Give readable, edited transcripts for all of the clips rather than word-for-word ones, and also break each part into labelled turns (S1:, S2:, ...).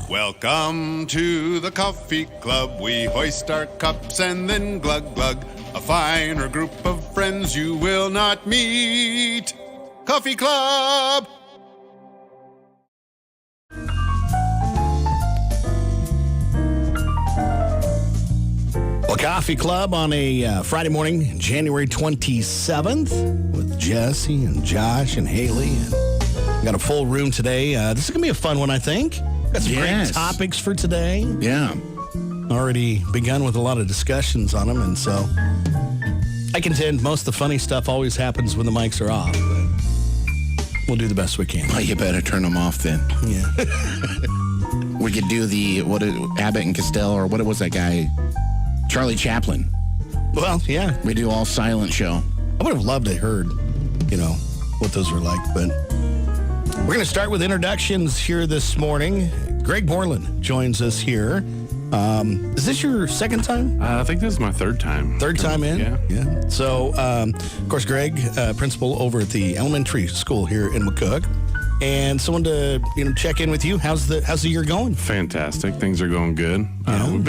S1: Welcome to the coffee club. We hoist our cups and then glug glug. A finer group of friends you will not meet. Coffee Club!
S2: Well, Coffee Club on a Friday morning, January 27th, with Jesse and Josh and Haley. And we got a full room today. This is going to be a fun one, I think. Got some great topics for today.
S3: Yeah.
S2: Already begun with a lot of discussions on them, and so I contend most of the funny stuff always happens when the mics are off, but we'll do the best we can.
S3: Well, you better turn them off then.
S2: Yeah.
S3: We could do Abbott and Costello, or what was that guy? Charlie Chaplin.
S2: Well, yeah.
S3: We do all silent show.
S2: I would have loved to heard, what those were like, but we're going to start with introductions here this morning. Greg Borland joins us here. Is this your second time?
S4: I think this is my third time.
S2: Third time in?
S4: Yeah.
S2: So, of course, Greg, principal over at the elementary school here in McCook. And someone to, check in with you. How's the year going?
S4: Fantastic. Things are going good.
S2: Yeah.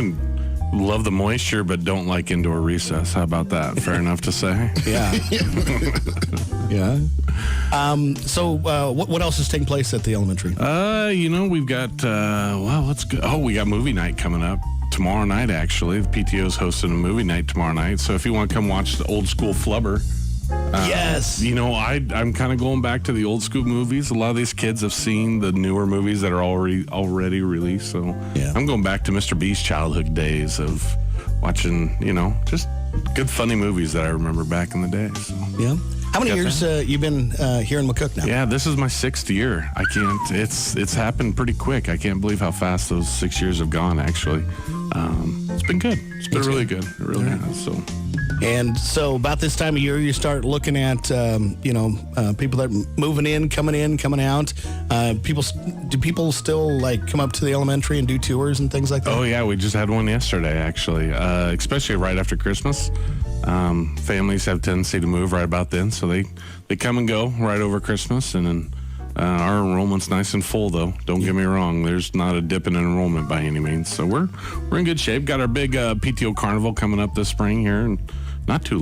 S4: Love the moisture, but don't like indoor recess. How about that? Fair enough to say?
S2: Yeah. Yeah. So what else is taking place at the elementary?
S4: We've got, what's good? Oh, we got movie night coming up tomorrow night, actually. The PTO's hosting a movie night tomorrow night. So if you want to come watch the old school Flubber.
S2: Yes.
S4: I'm kind of going back to the old school movies. A lot of these kids have seen the newer movies that are already released. So
S2: yeah.
S4: I'm going back to Mr. Beast's childhood days of watching, just good funny movies that I remember back in the day. So.
S2: Yeah. How many years you've been here in McCook now?
S4: Yeah, this is my 6th year. It's happened pretty quick. I can't believe how fast those 6 years have gone, actually. It's been good. It's been really good. It really has. So.
S2: And so about this time of year, you start looking at, people that are moving in, coming out. Do people still come up to the elementary and do tours and things like that?
S4: Oh, yeah. We just had one yesterday, actually, especially right after Christmas. Families have a tendency to move right about then, so they come and go right over Christmas. And then our enrollment's nice and full, though. Don't get me wrong. There's not a dip in enrollment by any means. So we're in good shape. Got our big PTO carnival coming up this spring here, and not too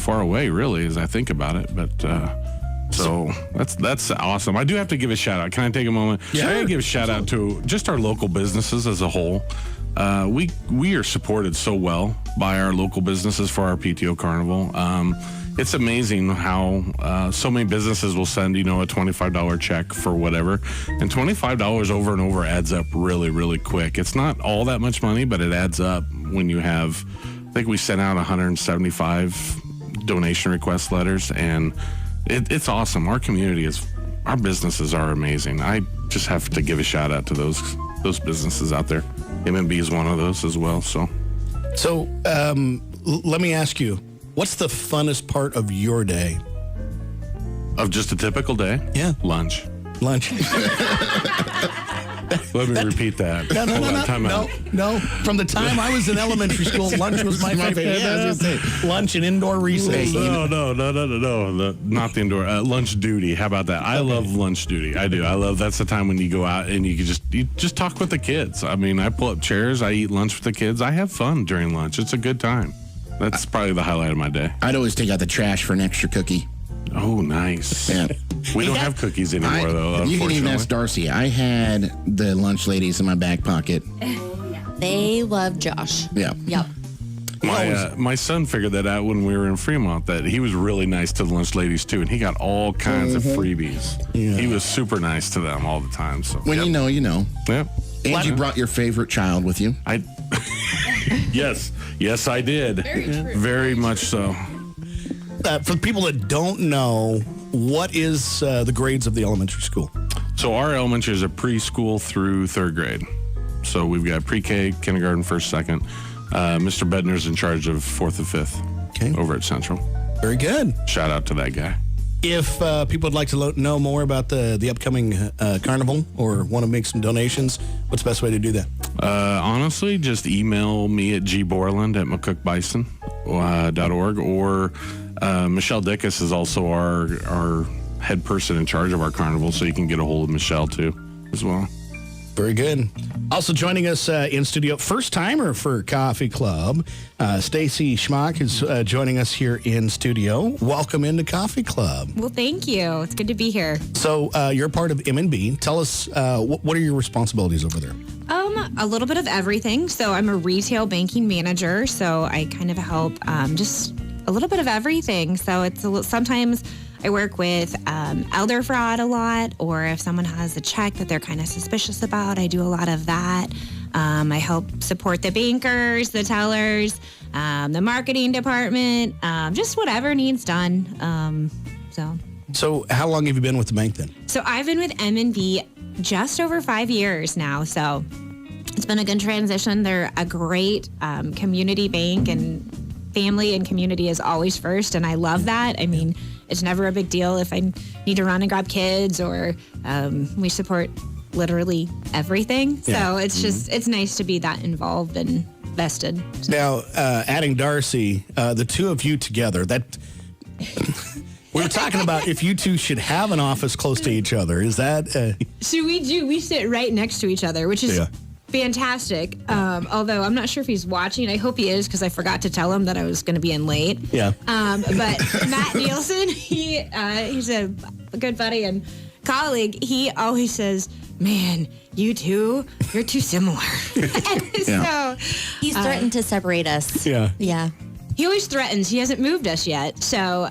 S4: far away, really, as I think about it. But so that's awesome. I do have to give a shout out. Can I take a moment?
S2: Yeah.
S4: I gotta give a shout out to just our local businesses as a whole. We are supported so well by our local businesses for our PTO carnival. It's amazing how so many businesses will send, a $25 check for whatever. And $25 over and over adds up really, really quick. It's not all that much money, but it adds up when you have, I think we sent out 175 donation request letters, and it's awesome. Our businesses are amazing. I just have to give a shout out to those businesses out there. M&B is one of those as well. So
S2: let me ask you, what's the funnest part of your day?
S4: Of just a typical day?
S2: Yeah.
S4: Lunch. Let me repeat that.
S2: No. From the time I was in elementary school, lunch was my favorite. Yeah, I was going to say, lunch and indoor recess.
S4: No. Not the indoor. Lunch duty. How about that? I love lunch duty. I do. I love, that's the time when you go out and you just talk with the kids. I mean, I pull up chairs. I eat lunch with the kids. I have fun during lunch. It's a good time. That's probably the highlight of my day.
S3: I'd always take out the trash for an extra cookie.
S4: Oh, nice.
S3: Yeah.
S4: We don't have cookies anymore, though,
S3: you can even ask Darcy. I had the lunch ladies in my back pocket.
S5: They love Josh.
S3: Yeah.
S5: Yep.
S4: My son figured that out when we were in Fremont, that he was really nice to the lunch ladies, too, and he got all kinds of freebies. Yeah. He was super nice to them all the time. So
S3: when you know, you know.
S4: Yep.
S3: And you brought your favorite child with you.
S4: Yes, I did. Very much so.
S2: For people that don't know, what is the grades of the elementary school?
S4: So our elementary is a preschool through 3rd grade. So we've got pre-K, kindergarten, 1st, 2nd. Mr. Bedner's in charge of 4th and 5th over at Central.
S2: Very good.
S4: Shout out to that guy.
S2: If people would like to know more about the upcoming carnival or want to make some donations, what's the best way to do that?
S4: Honestly, just email me at gborland@mccookbison.org, or Michelle Dickus is also our head person in charge of our carnival, so you can get a hold of Michelle too as well.
S2: Very good. Also joining us in studio, first timer for Coffee Club, Stacy Schmock is joining us here in studio. Welcome into Coffee Club.
S5: Well, thank you. It's good to be here.
S2: So you're part of M&B. Tell us, what are your responsibilities over there?
S5: A little bit of everything. So I'm a retail banking manager, so I kind of help just a little bit of everything. So it's sometimes I work with elder fraud a lot, or if someone has a check that they're kind of suspicious about, I do a lot of that. I help support the bankers, the tellers, the marketing department, just whatever needs done.
S2: So how long have you been with the bank then?
S5: So I've been with M&B just over 5 years now. So it's been a good transition. They're a great community bank, and family and community is always first. And I love that. I mean, it's never a big deal if I need to run and grab kids, or we support literally everything.
S2: Yeah.
S5: So it's just, it's nice to be that involved and vested.
S2: Now, adding Darcy, the two of you together, that... We were talking about if you two should have an office close to each other. Is that...
S5: So we do. We sit right next to each other, which is fantastic. Although I'm not sure if he's watching. I hope he is, because I forgot to tell him that I was going to be in late.
S2: Yeah.
S5: But Matt Nielsen, he's a good buddy and colleague. He always says, man, you two, you're too similar. So
S6: He's threatened to separate us.
S2: Yeah.
S6: Yeah.
S5: he always threatens. He hasn't moved us yet. So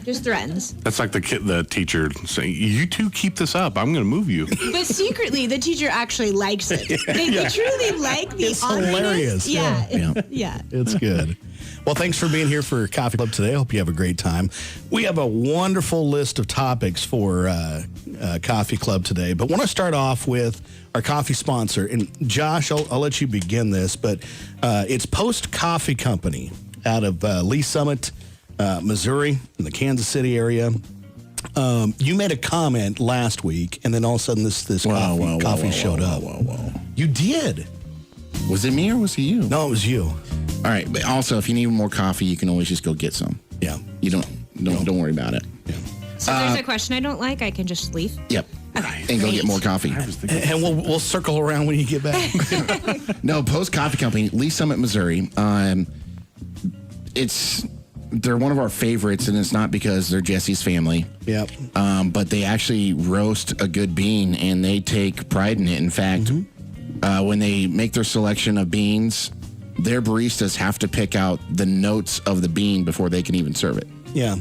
S5: just threatens.
S4: That's like the teacher saying, "You two keep this up. I'm going to move you."
S5: But secretly, the teacher actually likes it. They truly like the
S2: It's
S5: awkwardness.
S2: hilarious.
S5: Yeah.
S2: It's good. Well, thanks for being here for Coffee Club today. I hope you have a great time. We have a wonderful list of topics for Coffee Club today, but want to start off with our coffee sponsor. And Josh, I'll let you begin this, but it's Post Coffee Company out of Lee Summit, Missouri, in the Kansas City area. You made a comment last week, and then all of a sudden this coffee showed up. You did.
S3: Was it me or was it you?
S2: No, it was you.
S3: All right, but also if you need more coffee, you can always just go get some.
S2: Yeah.
S3: You don't worry about it.
S2: Yeah.
S5: So if there's a question I don't like, I can just leave.
S3: Yep. And go get more coffee.
S2: And we'll circle around when you get back.
S3: No, Post Coffee Company, Lee Summit, Missouri. They're one of our favorites, and it's not because they're Jesse's family.
S2: Yep.
S3: But they actually roast a good bean, and they take pride in it. In fact, when they make their selection of beans, their baristas have to pick out the notes of the bean before they can even serve it.
S2: Yeah.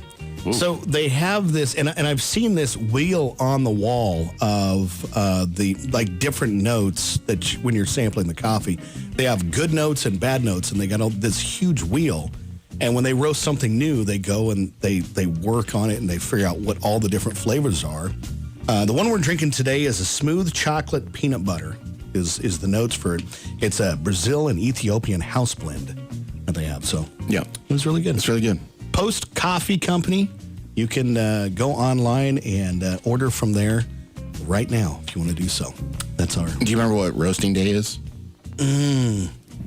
S2: Ooh. So they have this, and I've seen this wheel on the wall of the different notes that when you're sampling the coffee, they have good notes and bad notes, and they got this huge wheel. And when they roast something new, they go and they work on it and they figure out what all the different flavors are. The one we're drinking today is a smooth chocolate peanut butter is the notes for it. It's a Brazil and Ethiopian house blend that they have. So
S3: yeah,
S2: it was really good.
S3: It's really good.
S2: Post Coffee Company. You can go online and order from there right now if you want to do so. That's our...
S3: Do you remember what roasting day is?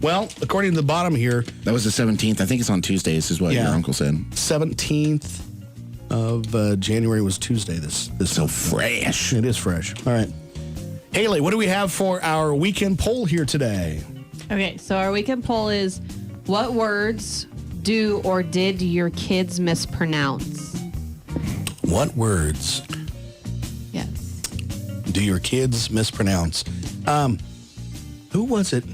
S2: Well, according to the bottom here...
S3: That was the 17th. I think it's on Tuesdays is what your uncle said.
S2: 17th of January was Tuesday this
S3: so
S2: month.
S3: Fresh.
S2: It is fresh. All right. Haley, what do we have for our weekend poll here today?
S7: Okay, so our weekend poll is, what words do or did your kids mispronounce?
S2: What words
S7: Yes.
S2: do your kids mispronounce? Who was it?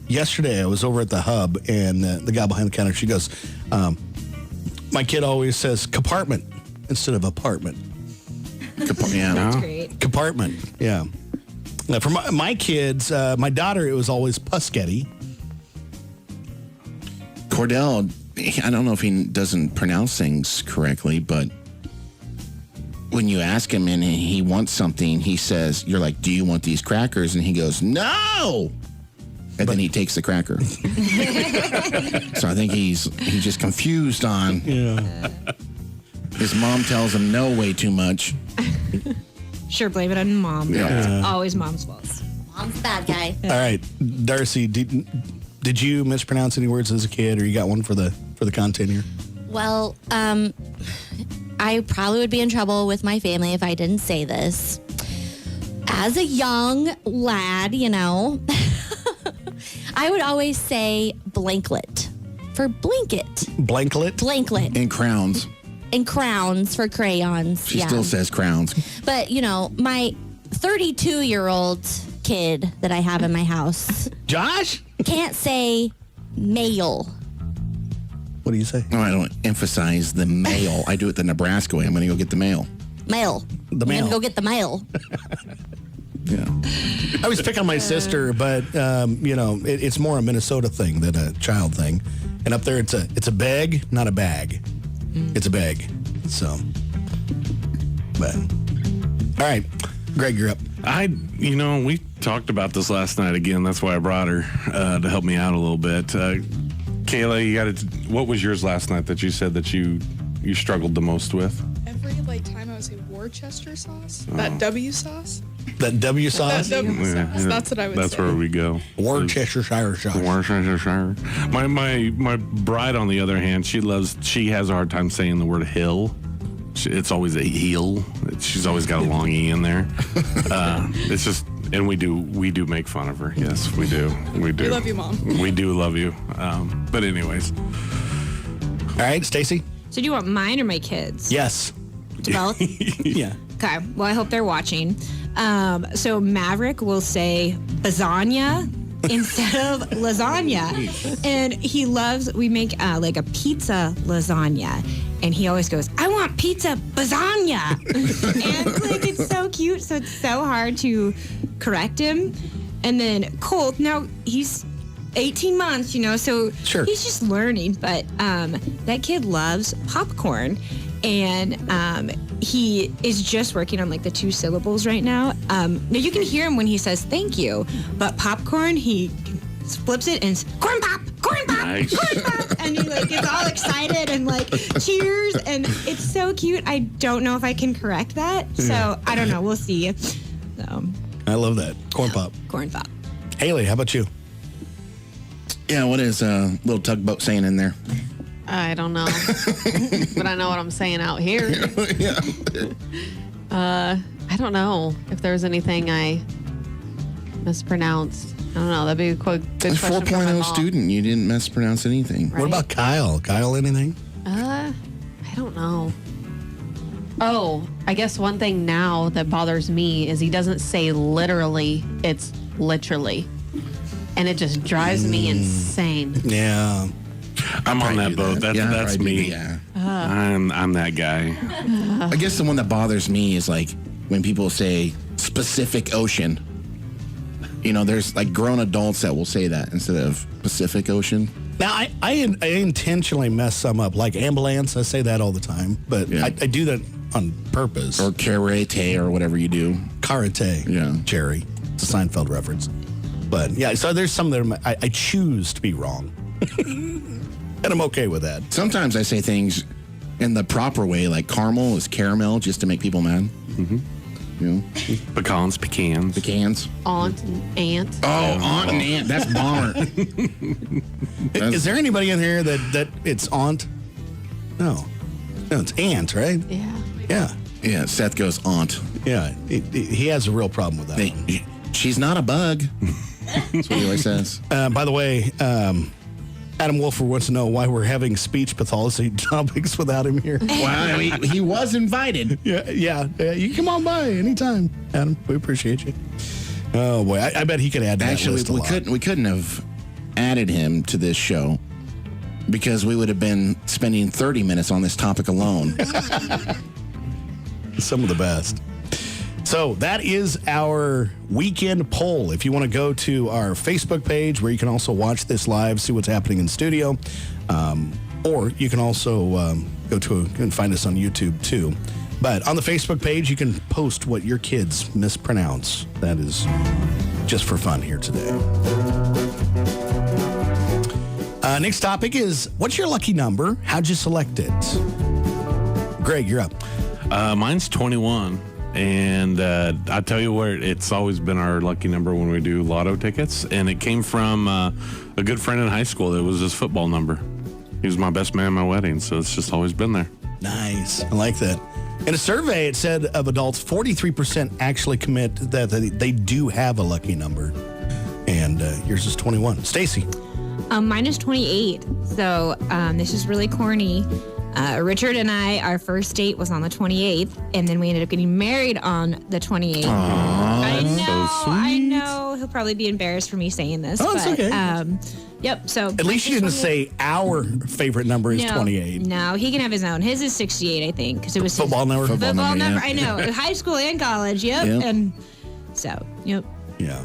S2: Yesterday I was over at the hub, and the guy behind the counter, she goes, my kid always says compartment instead of apartment.
S5: That's great.
S2: Compartment, yeah. Now, for my kids, my daughter, it was always Pusketty.
S3: Cordell, I don't know if he doesn't pronounce things correctly, but when you ask him and he wants something, he says, you're like, do you want these crackers? And he goes, no! And then he takes the cracker. So I think he's just confused on...
S2: Yeah.
S3: His mom tells him no way too much.
S5: Sure, blame it on mom.
S3: Yeah.
S5: It's always mom's fault.
S6: Mom's a bad guy.
S2: All right, Darcy, did you mispronounce any words as a kid, or you got one for the content here?
S6: Well, I probably would be in trouble with my family if I didn't say this. As a young lad, I would always say blanklet for blanket.
S2: Blanklet?
S6: Blanklet.
S3: And crowns.
S6: And crowns for crayons.
S3: She still says crowns.
S6: But, my 32-year-old kid that I have in my house
S2: Josh?
S6: can't say mail.
S2: What do you say?
S3: No, I don't emphasize the mail. I do it the Nebraska way. I'm going to go get the mail.
S6: Mail.
S2: The mail.
S6: I'm going to go get the mail.
S3: Yeah.
S2: I was picking on my sister, but, it's more a Minnesota thing than a child thing. And up there, it's a bag, not a bag. It's a bag. So, but, all right. Greg, you're up.
S4: We talked about this last night again. That's why I brought her to help me out a little bit. Kayla, what was yours last night that you said that you struggled the most with?
S8: Every time I would say Worcester sauce, that W sauce.
S2: That W sauce?
S8: That W sauce. That's what I would say.
S4: That's where we go.
S2: Worcestershire sauce.
S4: Worcestershire. My bride, on the other hand, she has a hard time saying the word hill. It's always a heel. She's always got a long E in there. It's just, and we do make fun of her. Yes, we do. We do.
S8: We love you, Mom.
S4: We do love you. But anyways.
S2: All right, Stacy?
S5: So do you want mine or my kids?
S2: Yes.
S5: Both?
S2: Yeah.
S5: Okay. Well, I hope they're watching. So Maverick will say lasagna instead of lasagna. And we make like a pizza lasagna. And he always goes, I want pizza lasagna. And it's so cute. So it's so hard to correct him. And then Colt, now he's 18 months, so
S2: sure.
S5: He's just learning. But that kid loves popcorn. And he is just working on the 2 syllables right now. Now you can hear him when he says thank you, but popcorn, he flips it and corn pop,
S4: Nice.
S5: corn pop, and he gets all excited and cheers, and it's so cute. I don't know if I can correct that, so I don't know. We'll see. So
S2: I love that. Corn pop.
S5: Corn pop.
S2: Haley, how about you?
S3: Yeah, what is a little tugboat saying in there?
S7: I don't know. But I know what I'm saying out here.
S3: Yeah.
S7: I don't know if there's anything I mispronounced. I don't know. That'd be a good question.
S3: 4.0 student. You didn't mispronounce anything.
S2: What about Kyle? Kyle, anything?
S7: I don't know. Oh, I guess one thing now that bothers me is he doesn't say literally, it's literally. And it just drives me insane.
S2: Yeah.
S4: I'm on that boat. That's me.
S3: Yeah.
S4: I'm that guy.
S3: I guess the one that bothers me is when people say Pacific Ocean. There's grown adults that will say that instead of Pacific Ocean.
S2: Now, I intentionally mess some up. Like ambulance, I say that all the time. But
S3: Yeah.
S2: I do that on purpose.
S3: Or karate or whatever you do.
S2: Karate.
S3: Yeah.
S2: Jerry. It's a Seinfeld reference. But, yeah, so there's some that I choose to be wrong. And I'm okay with that.
S3: Sometimes I say things in the proper way, like caramel is caramel, just to make people mad. Mm-hmm.
S4: Pecans.
S3: Pecans.
S7: Aunt and aunt.
S3: Oh, aunt and aunt. That's bomber.
S2: Is there anybody in here that it's aunt? No. No, it's aunt, right?
S7: Yeah.
S2: Yeah.
S3: Yeah, Seth goes aunt.
S2: Yeah. He has a real problem with that one.
S3: She's not a bug. That's what he always says.
S2: By the way, Adam Wolfer wants to know why we're having speech pathology topics without him here.
S3: Well, he was invited.
S2: Yeah. You can come on by anytime, Adam. We appreciate you. Oh boy, I bet he could add to that
S3: Actually,
S2: list a lot.
S3: we couldn't have added him to this show because we would have been spending 30 minutes on this topic alone.
S2: Some of the best. So that is our weekend poll. If you want to go to our Facebook page where you can also watch this live, see what's happening in studio, or you can also go to and find us on YouTube too. But on the Facebook page, you can post what your kids mispronounce. That is just for fun here today. Next topic is, what's your lucky number? How'd you select it? Greg, you're up.
S4: Mine's 21. And I tell you what, it's always been our lucky number when we do lotto tickets. And it came from a good friend in high school. It was his football number. He was my best man at my wedding, so it's just always been there.
S2: Nice. I like that. In a survey, it said of adults, 43% actually commit that they do have a lucky number. And yours is 21. Stacy.
S5: Mine is 28. So this is really corny. Richard and I, our first date was on the 28th, and then we ended up getting married on the 28th. I know. He'll probably be embarrassed for me saying this.
S2: Oh, it's okay.
S5: Yep. So
S2: at least you didn't say our favorite number is 28.
S5: No, he can have his own. His is 68, I think, because it was
S2: Football number.
S5: Football number.
S3: Yeah.
S5: I know. High school and college. Yep. And so, yep.
S2: Yeah.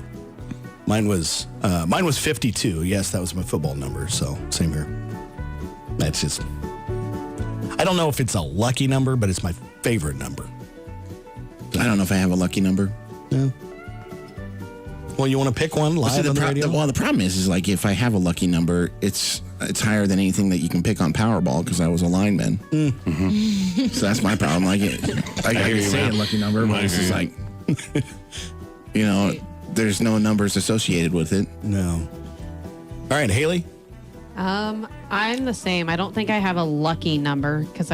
S2: Mine was 52. Yes, that was my football number. So same here. That's just. I don't know if it's a lucky number, but it's my favorite number.
S3: I don't know if I have a lucky number.
S2: Yeah. Well, you want to pick one live on the radio?
S3: Well, the problem is like if I have a lucky number, it's higher than anything that you can pick on Powerball because I was a lineman. Mm-hmm. So that's my problem. I can say a lucky number, but it's just like, there's no numbers associated with it.
S2: No. All right, Haley.
S7: I'm the same. I don't think I have a lucky number because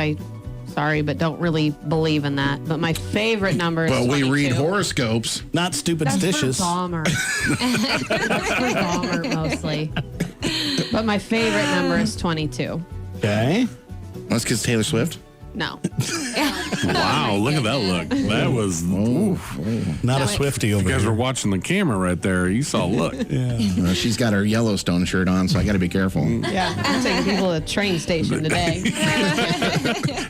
S7: but don't really believe in that. But my favorite number is 22.
S3: But we read horoscopes.
S2: Not stupid
S7: That's
S2: stitches.
S7: for Bomber. That's for Bomber mostly. But my favorite number is 22.
S2: Okay.
S3: That's because Taylor Swift?
S7: No.
S4: Wow, look at that look. That was
S2: Not a Swiftie over
S4: You guys
S2: here.
S4: were watching the camera right there. You saw look.
S3: She's got her Yellowstone shirt on, so I got to be careful.
S7: Yeah, I'm taking people to the train station today.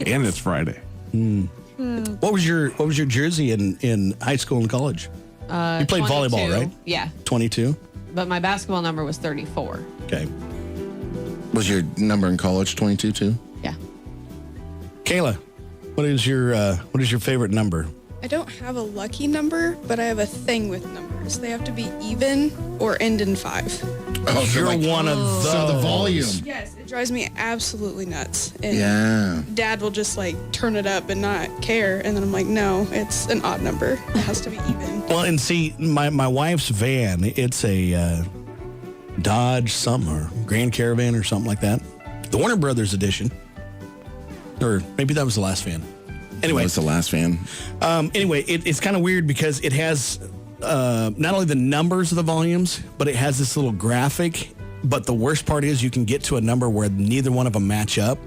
S4: And it's Friday.
S2: What was your jersey in high school and college? You played
S7: 22.
S2: volleyball, right?
S7: Yeah.
S2: 22.
S7: But my basketball number was 34.
S2: Okay.
S3: Was your number in college 22 too?
S7: Yeah.
S2: Kayla, what is your favorite number?
S8: I don't have a lucky number, but I have a thing with numbers. They have to be even or end in 5.
S3: Oh,
S2: You're one of those.
S3: So the volume.
S8: Yes, it drives me absolutely nuts. And
S3: Yeah.
S8: Dad will just like turn it up and not care, and then I'm like, no, it's an odd number. It has to be even.
S2: Well, and see, my wife's van, it's a Dodge something or Grand Caravan or something like that. The Warner Brothers edition. Or maybe that was the last van. Anyway.
S3: What's the last van?
S2: Anyway, it's kind of weird because it has not only the numbers of the volumes, but it has this little graphic. But the worst part is you can get to a number where neither one of them match up.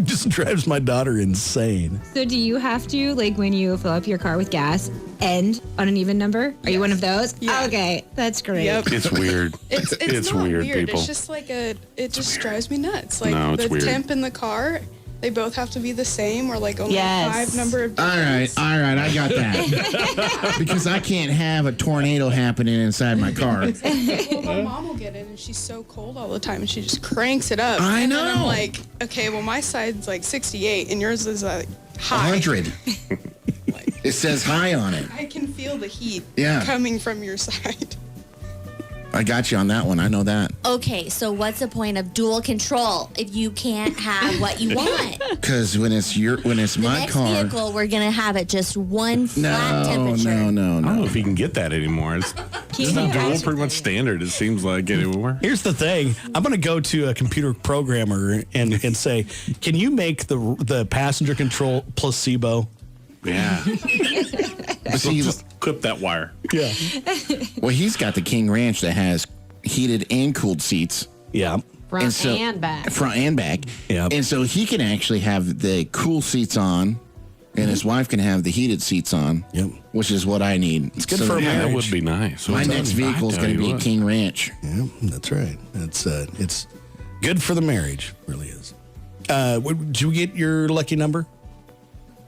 S2: Just drives my daughter insane.
S5: So do you have to, like when you fill up your car with gas, end on an even number? Are you one of those?
S8: Yeah.
S5: Okay, that's great.
S8: Yep.
S4: It's weird.
S8: It's not
S4: weird,
S8: weird.
S4: people.
S8: It's just like it just drives me nuts. Like
S4: No, it's
S8: the
S4: weird.
S8: temp in the car, they both have to be the same or like only
S5: Yes.
S8: 5 number of
S3: All right,
S8: digits.
S3: I got that. Because I can't have a tornado happening inside my car.
S8: Well, my mom will get in and she's so cold all the time and she just cranks it up.
S3: I
S8: and then I'm
S3: know.
S8: like, okay, well my side's like 68 and yours is like high.
S3: 100. It says high on it.
S8: I can feel the heat
S3: Yeah.
S8: coming from your side.
S3: I got you on that one. I know that.
S6: Okay, so what's the point of dual control if you can't have what you want?
S3: Because when it's
S6: The
S3: my
S6: next
S3: car.
S6: vehicle, we're gonna have it just one flat temperature.
S4: I don't know if you can get that anymore. It's
S5: you
S4: dual pretty much standard, it seems like anymore.
S2: Here's the thing. I'm going to go to a computer programmer and say, can you make the passenger control placebo?
S4: Yeah.
S3: But see,
S4: Just clip that wire.
S2: Yeah.
S3: well, he's got the King Ranch that has heated and cooled seats.
S2: Yeah.
S7: Front and back.
S3: Front and back.
S2: Yep.
S3: And so he can actually have the cool seats on, and his wife can have the heated seats on.
S2: Yep.
S3: Which is what I need. It's
S2: good for a
S4: Yeah, that
S2: marriage.
S4: would be nice.
S3: My next vehicle is going to be a King Ranch.
S2: Yeah, that's right. It's good for the marriage. Really is. Did you get your lucky number?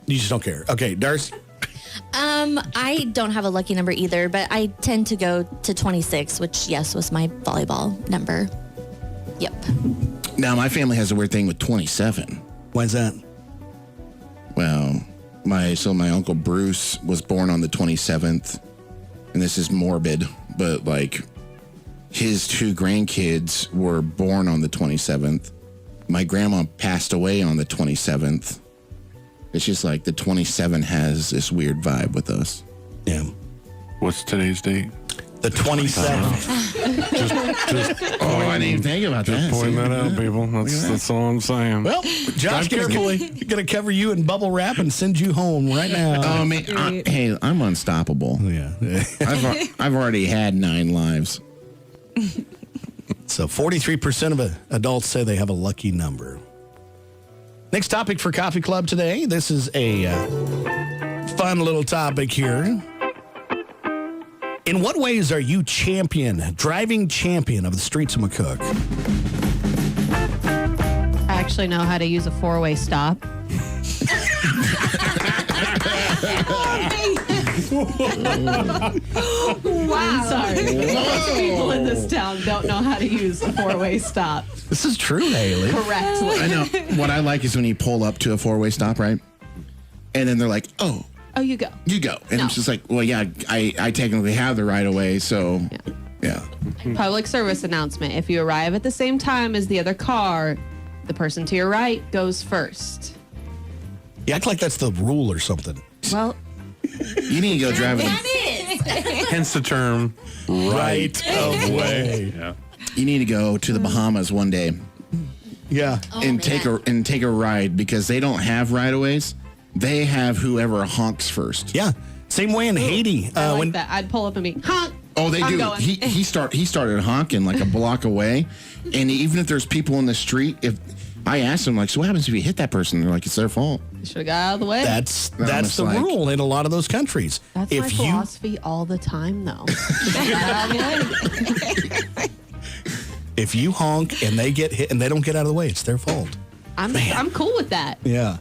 S2: You just don't care. Okay, Darcy.
S6: I don't have a lucky number either, but I tend to go to 26, which, yes, was my volleyball number. Yep.
S3: Now, my family has a weird thing with 27.
S2: Why is that?
S3: Well, my Uncle Bruce was born on the 27th, and this is morbid, but like his 2 grandkids were born on the 27th. My grandma passed away on the 27th. It's just like the 27 has this weird vibe with us.
S2: Yeah.
S4: What's today's date?
S2: The The 27th.
S4: Just
S3: Oh, I didn't even think about that.
S4: point
S3: See?
S4: that out, people. That's all I'm saying.
S2: Well, Josh, carefully. Going to cover you in bubble wrap and send you home right now.
S3: Oh, man. Hey, I'm unstoppable.
S2: Yeah.
S3: I've already had 9 lives.
S2: So 43% of adults say they have a lucky number. Next topic for Coffee Club today. This is a fun little topic here. In what ways are you driving champion of the streets of McCook?
S7: I actually know how to use a 4-way stop. I'm sorry. Most people in this town don't know how to use a 4-way stop
S2: This is true, Haley.
S7: correctly.
S3: I know. What I like is when you pull up to a 4-way stop, right? And then they're like, oh,
S7: Oh, you go.
S3: you go. And
S7: No.
S3: it's just like, well, yeah, I technically have the right of way, so yeah.
S7: Public service announcement. If you arrive at the same time as the other car, the person to your right goes first.
S2: You act like that's the rule or something.
S7: Well,
S3: You need to go drive it.
S4: Hence the term
S2: Right of way.
S4: Yeah.
S3: You need to go to the Bahamas one day
S2: Yeah.
S3: and take a ride because they don't have right of ways. They have whoever honks first.
S2: Yeah. Same way in Haiti.
S7: I like that. I'd pull up and be, honk.
S3: Oh, they
S7: I'm
S3: do.
S7: going.
S3: He started honking like a block away, and even if there's people in the street, if I asked them like, so what happens if you hit that person? They're like, it's their fault.
S7: Should have got out of the way.
S2: That's
S3: almost
S2: the
S3: like-
S2: rule in a lot of those countries.
S7: That's my philosophy all the time, though. Get out of the way.
S2: If you honk and they get hit and they don't get out of the way, it's their fault.
S7: I'm cool with that.
S2: Yeah.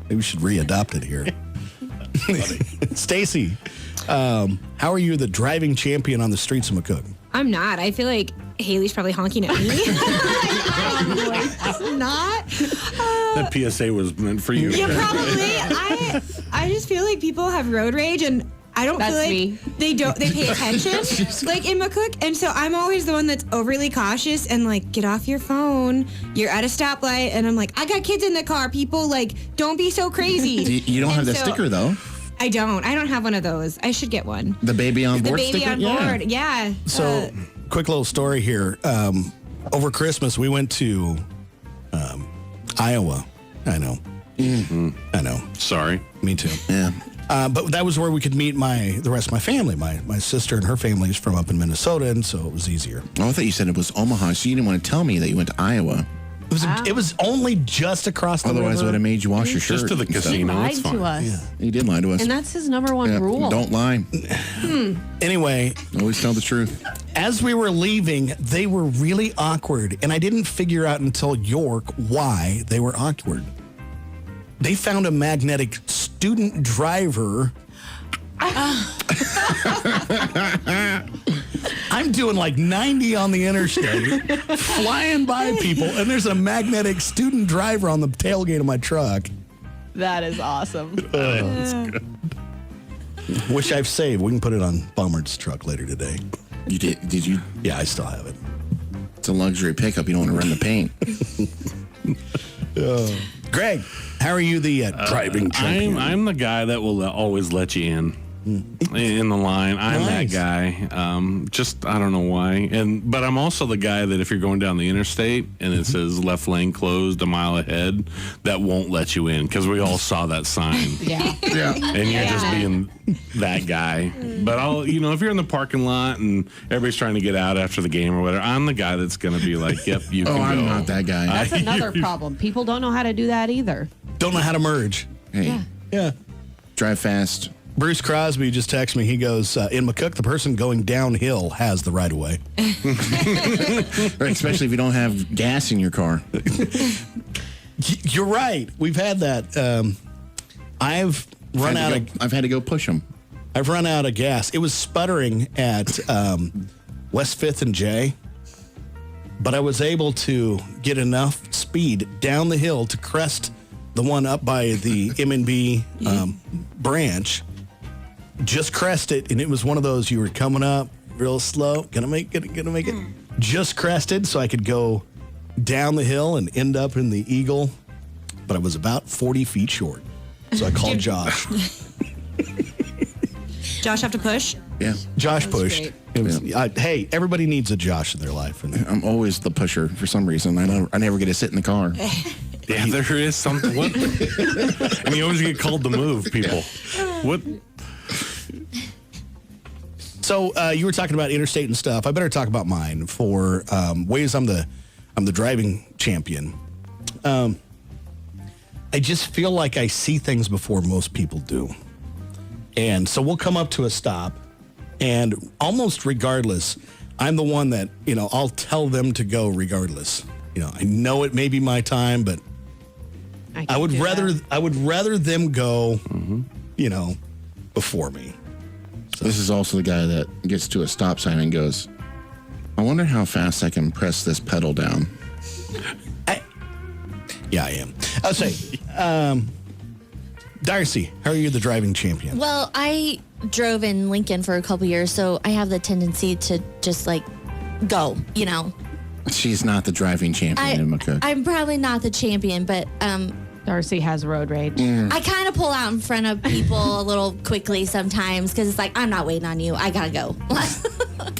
S2: Maybe we should readopt it here. Stacy, how are you the driving champion on the streets of McCook?
S5: I'm not. I feel like Haley's probably honking at me. Probably not.
S4: That PSA was meant for you.
S5: Yeah, probably. I just feel like people have road rage, and I don't
S7: That's
S5: feel like
S7: me.
S5: they pay attention like in McCook, and so I'm always the one that's overly cautious and like, get off your phone. You're at a stoplight, and I'm like, I got kids in the car. People, like, don't be so crazy.
S3: You don't have
S5: And
S3: the
S5: so-
S3: sticker though.
S5: I don't have one of those. I should get one.
S3: The baby on
S5: The
S3: board
S5: baby
S3: sticker.
S5: on
S3: Yeah.
S5: board. Yeah.
S2: So, quick little story here. Over Christmas, we went to Iowa. I know. I know.
S4: Sorry.
S2: Me too.
S3: Yeah.
S2: But that was where we could meet the rest of my family. My sister and her family is from up in Minnesota, and so it was easier.
S3: Oh, I thought you said it was Omaha, so you didn't want to tell me that you went to Iowa.
S2: It was only just across the
S3: Otherwise, I would
S2: river.
S3: have made you wash your shirt.
S4: Just to the
S3: and stuff.
S4: casino.
S7: Lied
S4: It's fine.
S7: to us.
S3: He did lie to us.
S7: And that's his number one
S3: Yeah,
S7: rule.
S3: Don't lie.
S2: Anyway,
S3: Always tell the truth.
S2: as we were leaving, they were really awkward, and I didn't figure out until York why they were awkward. They found a magnetic student driver. I'm doing like 90 on the interstate, flying by people, and there's a magnetic student driver on the tailgate of my truck,
S7: That is awesome.
S2: which I've saved. We can put it on Bummer's truck later today.
S3: You did you?
S2: Yeah, I still have it.
S3: It's a luxury pickup. You don't want to run the paint.
S2: Greg, how are you the driving champion?
S4: I'm the guy that will always let you in the line. I'm
S2: Nice.
S4: that guy. Just I don't know why. But I'm also the guy that if you're going down the interstate and it says left lane closed a mile ahead, that won't let you in because we all saw that sign.
S7: Yeah.
S3: Yeah.
S4: And you're just being that guy. But if you're in the parking lot and everybody's trying to get out after the game or whatever, I'm the guy that's going to be like, yep, you can
S3: Oh,
S4: go.
S3: I'm not that guy.
S7: That's another problem. People don't know how to do that either.
S2: Don't know how to merge.
S3: Hey,
S2: Yeah.
S3: drive fast.
S2: Bruce Crosby just texted me. He goes, in McCook, the person going downhill has the right of way.
S3: Especially if you don't have gas in your car.
S2: You're right. We've had that. I've run out of
S3: I've had to go push them.
S2: I've run out of gas. It was sputtering at West 5th and J, but I was able to get enough speed down the hill to crest the one up by the M&B branch. Just crest it, and it was one of those you were coming up real slow. Gonna make it. Just crested so I could go down the hill and end up in the Eagle, but I was about 40 feet short. So I called Josh.
S5: Josh have to push.
S3: Yeah.
S2: Josh
S5: That's
S2: pushed.
S5: great.
S2: It was, hey, everybody needs a Josh in their life. And
S3: I'm always the pusher for some reason. I never get to sit in the car.
S4: Yeah, there is something. What? And you always get called to move, people. What?
S2: So you were talking about interstate and stuff. I better talk about mine for ways I'm the driving champion. I just feel like I see things before most people do. And so we'll come up to a stop, and almost regardless, I'm the one that, I'll tell them to go regardless. I know it may be my time, but I would rather them go, before me.
S3: So. This is also the guy that gets to a stop sign and goes, I wonder how fast I can press this pedal down.
S2: Yeah, I am. I'll say, Darcy, how are you the driving champion?
S6: Well, I drove in Lincoln for a couple years, so I have the tendency to just go,
S3: She's not the driving champion in McCook.
S6: I'm probably not the champion, but
S7: Darcy has road rage.
S6: I kind of pull out in front of people a little quickly sometimes because it's like, I'm not waiting on you. I gotta go.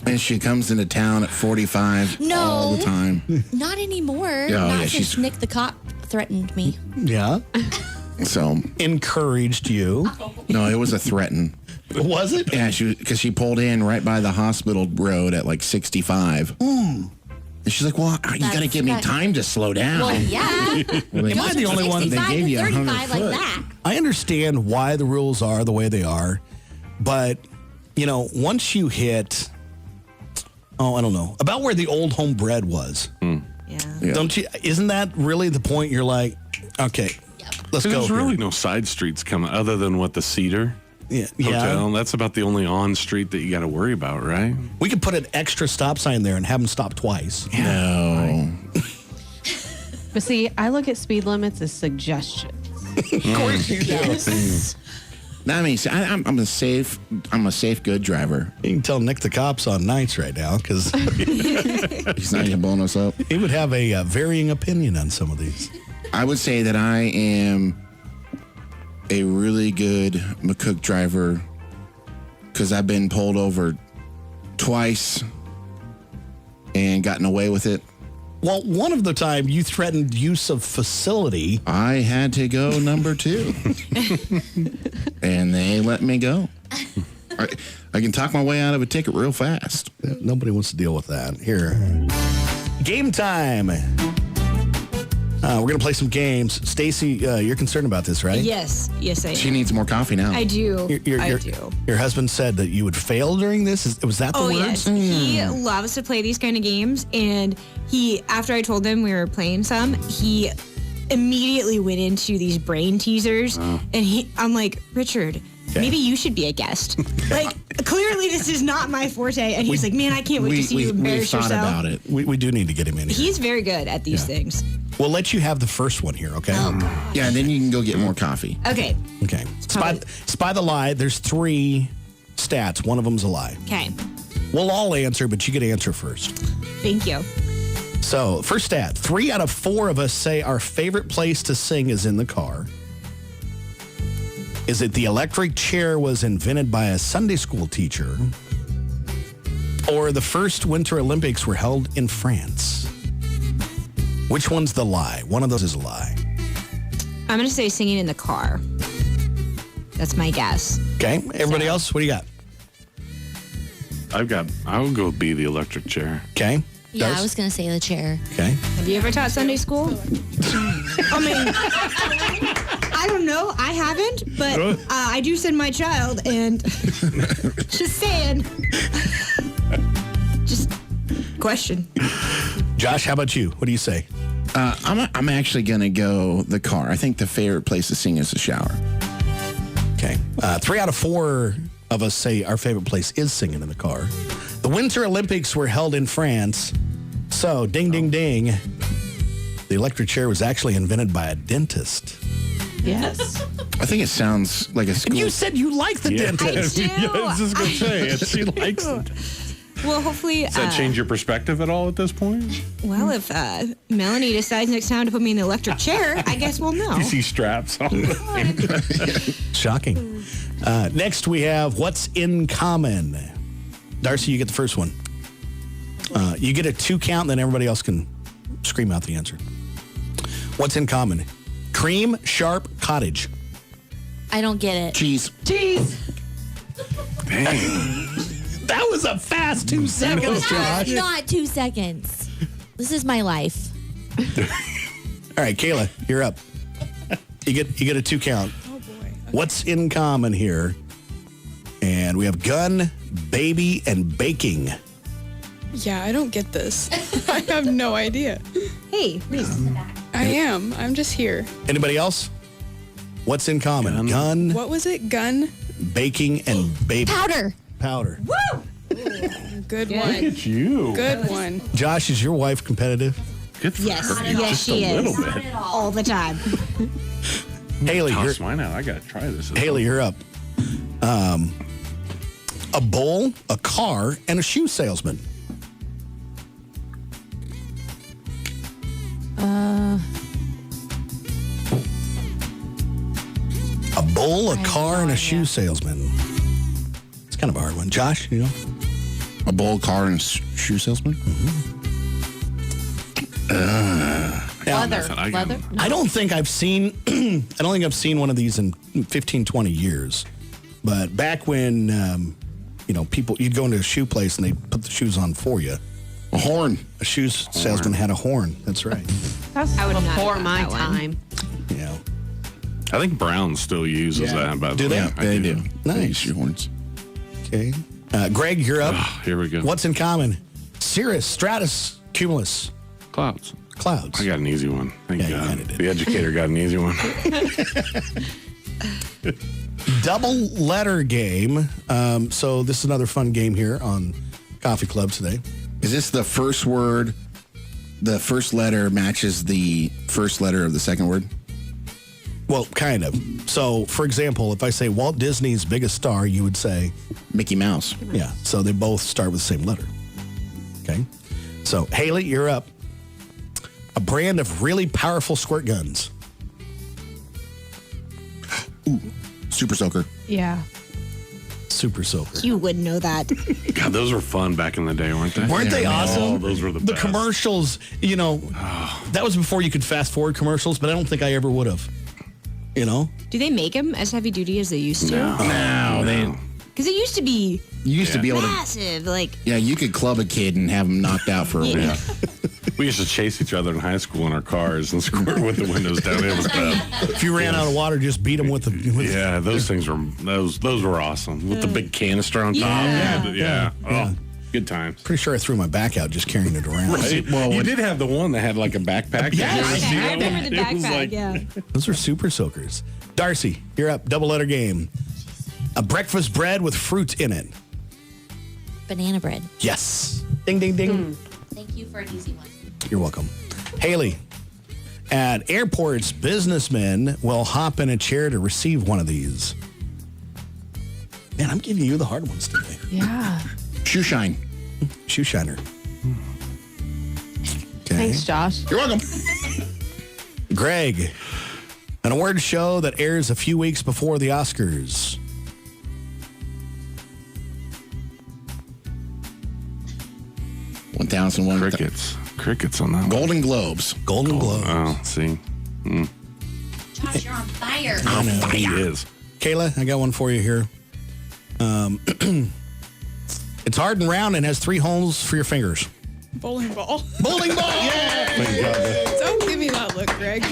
S3: And she comes into town at 45 all the time.
S6: Not anymore. Not since Nick the cop threatened me.
S2: Yeah.
S3: So
S2: encouraged you.
S3: No, it was a threaten.
S2: Was it?
S3: Yeah, because she pulled in right by the hospital road at 65. And she's like, well, you got to give me time to slow down.
S6: Well, yeah.
S2: Am I the only one?
S3: They gave you 100
S6: like
S3: foot.
S6: that.
S2: I understand why the rules are the way they are, but, once you hit, I don't know, about where the old homebred was.
S5: Yeah.
S2: Don't you? Isn't that really the point? You're like, okay, let's go.
S4: There's
S2: here.
S4: really no side streets coming other than the Cedar Hotel.
S2: Yeah.
S4: That's about the only on street that you got to worry about, right?
S2: We could put an extra stop sign there and have them stop twice.
S3: No.
S7: But see, I look at speed limits as suggestions.
S2: Of course you do.
S3: I mean, I'm a safe, good driver.
S2: You can tell Nick the cop's on nights right now because
S3: He's not even blowing us up.
S2: he would have a varying opinion on some of these.
S3: I would say that I am a really good McCook driver because I've been pulled over twice and gotten away with it.
S2: Well, one of the time you threatened use of facility.
S3: I had to go number 2. And they let me go. I can talk my way out of a ticket real fast.
S2: Nobody wants to deal with that. Here. Game time. We're going to play some games. Stacy, you're concerned about this, right?
S5: Yes, I am.
S3: She needs more coffee now.
S5: I do. I do.
S2: Your husband said that you would fail during this? Was that the words?
S5: Yes. He loves to play these kind of games, and after I told him we were playing some, he immediately went into these brain teasers, and I'm like, Richard, maybe you should be a guest. Clearly this is not my forte, and he's like, man, I can't wait to see you embarrass yourself.
S3: We thought about it.
S2: We do need to get him in here.
S5: He's very good at these things.
S2: We'll let you have the first one here, okay?
S3: Yeah, and then you can go get more coffee.
S5: Okay.
S2: Okay. Spy the lie. There's 3 stats. One of them's a lie.
S5: Okay.
S2: We'll all answer, but you get to answer first.
S5: Thank you.
S2: So, first stat. 3 out of 4 of us say our favorite place to sing is in the car. Is it the electric chair was invented by a Sunday school teacher? Or the first Winter Olympics were held in France? Which one's the lie? One of those is a lie.
S5: I'm going to say singing in the car. That's my guess.
S2: Okay. Everybody else, what do you got?
S4: I would go be the electric chair.
S2: Okay.
S6: Yeah,
S2: Darce?
S6: I was going to say the chair.
S2: Okay.
S5: Have you ever taught Sunday school? I mean, I don't know. I haven't, but I do send my child, and just saying. Just question.
S2: Josh, how about you? What do you say?
S3: I'm actually going to go the car. I think the favorite place to sing is the shower.
S2: Okay. 3 out of 4 of us say our favorite place is singing in the car. The Winter Olympics were held in France. So, ding, ding, ding. The electric chair was actually invented by a dentist.
S7: Yes.
S3: I think it sounds like a school.
S2: And you said you like the dentist.
S5: I do.
S4: Yeah, I was just going to say it. She likes it.
S5: Well, hopefully.
S4: Does that change your perspective at all at this point?
S5: Well, if Melanie decides next time to put me in the electric chair, I guess we'll know.
S4: You see straps on.
S2: Shocking. Next, we have what's in common. Darcy, you get the first one. You get a 2 count, then everybody else can scream out the answer. What's in common? Cream, sharp, cottage.
S6: I don't get it.
S3: Cheese.
S7: Cheese.
S4: Dang.
S2: That was a fast 2 seconds, Josh.
S6: Not 2 seconds. This is my life.
S2: All right, Kayla, you're up. You get a 2 count.
S8: Oh boy. Okay.
S2: What's in common here? And we have gun, baby, and baking.
S8: Yeah, I don't get this. I have no idea.
S5: Hey, Reese.
S8: I am. I'm just here.
S2: Anybody else? What's in common? Gun,
S8: What was it? Gun?
S2: baking, and baby.
S6: Powder.
S2: Powder.
S8: Good one.
S4: You.
S8: Good one.
S2: Josh, is your wife competitive?
S4: Good for
S5: Yes.
S4: her.
S5: Yes,
S4: Just
S5: she
S4: a
S5: is.
S4: little bit.
S5: All the time.
S2: Haley,
S4: Toss mine out. I got to try this.
S2: Haley, you're up. A bowl, a car, and a shoe salesman. A bowl, a car, and a shoe salesman. It's kind of a hard one. Josh, you know?
S3: A bowl, car, and shoe salesman?
S7: Leather.
S4: I got
S7: Leather.
S2: I don't think I've seen one of these in 15, 20 years. But back when, you'd go into a shoe place and they'd put the shoes on for you.
S3: A horn.
S2: A shoe salesman had a horn. That's right.
S7: That's
S5: I would not
S7: before
S5: have
S7: my
S5: got that one.
S7: time.
S2: Yeah.
S4: I think Brown still uses that. By the
S2: Do
S4: way.
S2: they?
S3: Yeah,
S4: I
S3: they do.
S2: Nice.
S3: They use shoe horns.
S2: Okay. Greg, you're up.
S4: Here we go.
S2: What's in common? Cirrus, stratus, cumulus,
S4: Clouds?
S2: clouds.
S4: I got an easy one. Thank
S2: Yeah, you
S4: God.
S2: kinda did.
S4: The educator got an easy one.
S2: Double letter game. So this is another fun game here on Coffee Club today.
S3: Is this the first word? The first letter matches the first letter of the second word?
S2: Well, kind of. So, for example, if I say Walt Disney's biggest star, you would say,
S3: Mickey Mouse.
S2: yeah. So they both start with the same letter. Okay. So, Haley, you're up. A brand of really powerful squirt guns.
S3: Super Soaker.
S7: Yeah.
S2: Super Soaker.
S5: You would know that.
S4: God, those were fun back in the day, weren't they?
S2: Weren't they awesome?
S4: Oh, those were the best.
S2: Commercials, that was before you could fast forward commercials, but I don't think I ever would have.
S5: Do they make them as heavy duty as they used to?
S3: No, they.
S5: Because it used to be
S3: You used to be able to.
S5: massive. Like,
S3: Yeah, you could club a kid and have him knocked out for a
S5: Yeah.
S3: week.
S4: We used to chase each other in high school in our cars and squirt with the windows down. It was bad.
S2: If you ran out of water, just beat them with the.
S4: Yeah, those things were those were awesome with the big canister on top. Yeah. Oh, good times.
S2: Pretty sure I threw my back out just carrying it around.
S4: Right.
S3: Well,
S4: You did have the one that had like a backpack.
S2: Yes.
S4: Did you ever see
S5: I
S4: that
S5: remember
S4: one?
S5: the
S4: It was
S5: backpack.
S4: like-
S5: Yeah.
S2: Those are super soakers. Darcy, you're up. Double letter game. A breakfast bread with fruit in it.
S6: Banana bread.
S2: Yes. Ding, ding, ding.
S6: Thank you for an easy one.
S2: You're welcome. Haley, at airports, businessmen will hop in a chair to receive one of these. Man, I'm giving you the hard ones today.
S7: Yeah.
S3: Shoe shine.
S2: Shoe shiner. Okay.
S7: Thanks, Josh.
S3: You're welcome.
S2: Greg, an award show that airs a few weeks before the Oscars.
S4: Crickets on that one.
S3: Golden Globes.
S2: Golden Globes.
S4: Oh, see.
S6: Josh, you're on fire.
S2: I know.
S4: He is.
S2: Kayla, I got one for you here. It's hard and round and has 3 holes for your fingers.
S8: Bowling ball.
S2: Bowling ball!
S8: Don't give me that look, Greg.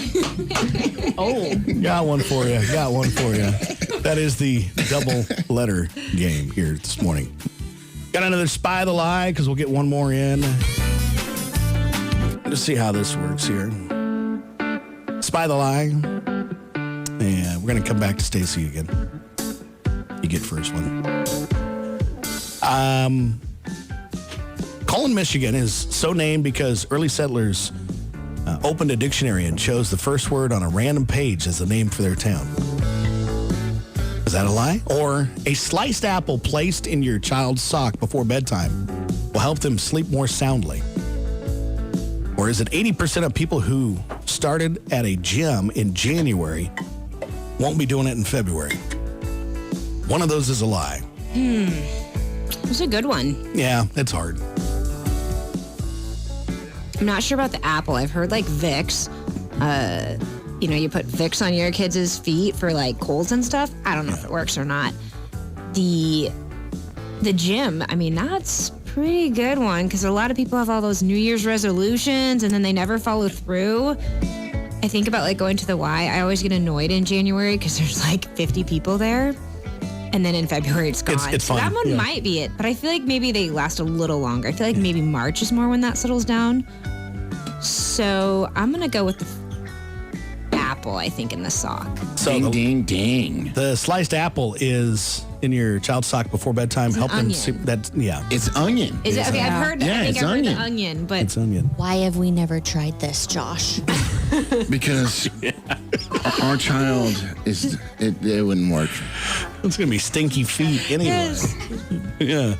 S2: Got one for you. That is the double letter game here this morning. Got another Spy the Lie because we'll get one more in. Let's see how this works here. Spy the Lie. And we're going to come back to Stacy again. You get first one. Colon, Michigan is so named because early settlers opened a dictionary and chose the first word on a random page as the name for their town. Is that a lie? Or a sliced apple placed in your child's sock before bedtime will help them sleep more soundly? Or is it 80% of people who started at a gym in January won't be doing it in February? One of those is a lie.
S5: It's a good one.
S2: Yeah, it's hard.
S5: I'm not sure about the apple. I've heard like Vicks. You put Vicks on your kids' feet for like colds and stuff. I don't know if it works or not. The gym, I mean, that's pretty good one because a lot of people have all those New Year's resolutions and then they never follow through. I think about like going to the Y. I always get annoyed in January because there's like 50 people there. And then in February, it's gone.
S2: It's
S5: so
S2: fun.
S5: that one might be it. But I feel like maybe they last a little longer. I feel like maybe March is more when that settles down. So I'm going to go with the apple, I think, in the sock.
S2: So
S3: Ding, ding, ding.
S2: the sliced apple is in your child's sock before bedtime. Help them
S5: onion.
S2: see that. Yeah,
S3: It's onion.
S5: Is it? Okay, I've heard
S3: Yeah,
S5: I think
S3: it's
S5: I've heard the
S3: onion.
S5: onion, but
S2: it's onion.
S6: Why have we never tried this, Josh?
S3: Because our child it wouldn't work.
S2: It's gonna be stinky feet anyway.
S5: Yes.
S2: Yeah.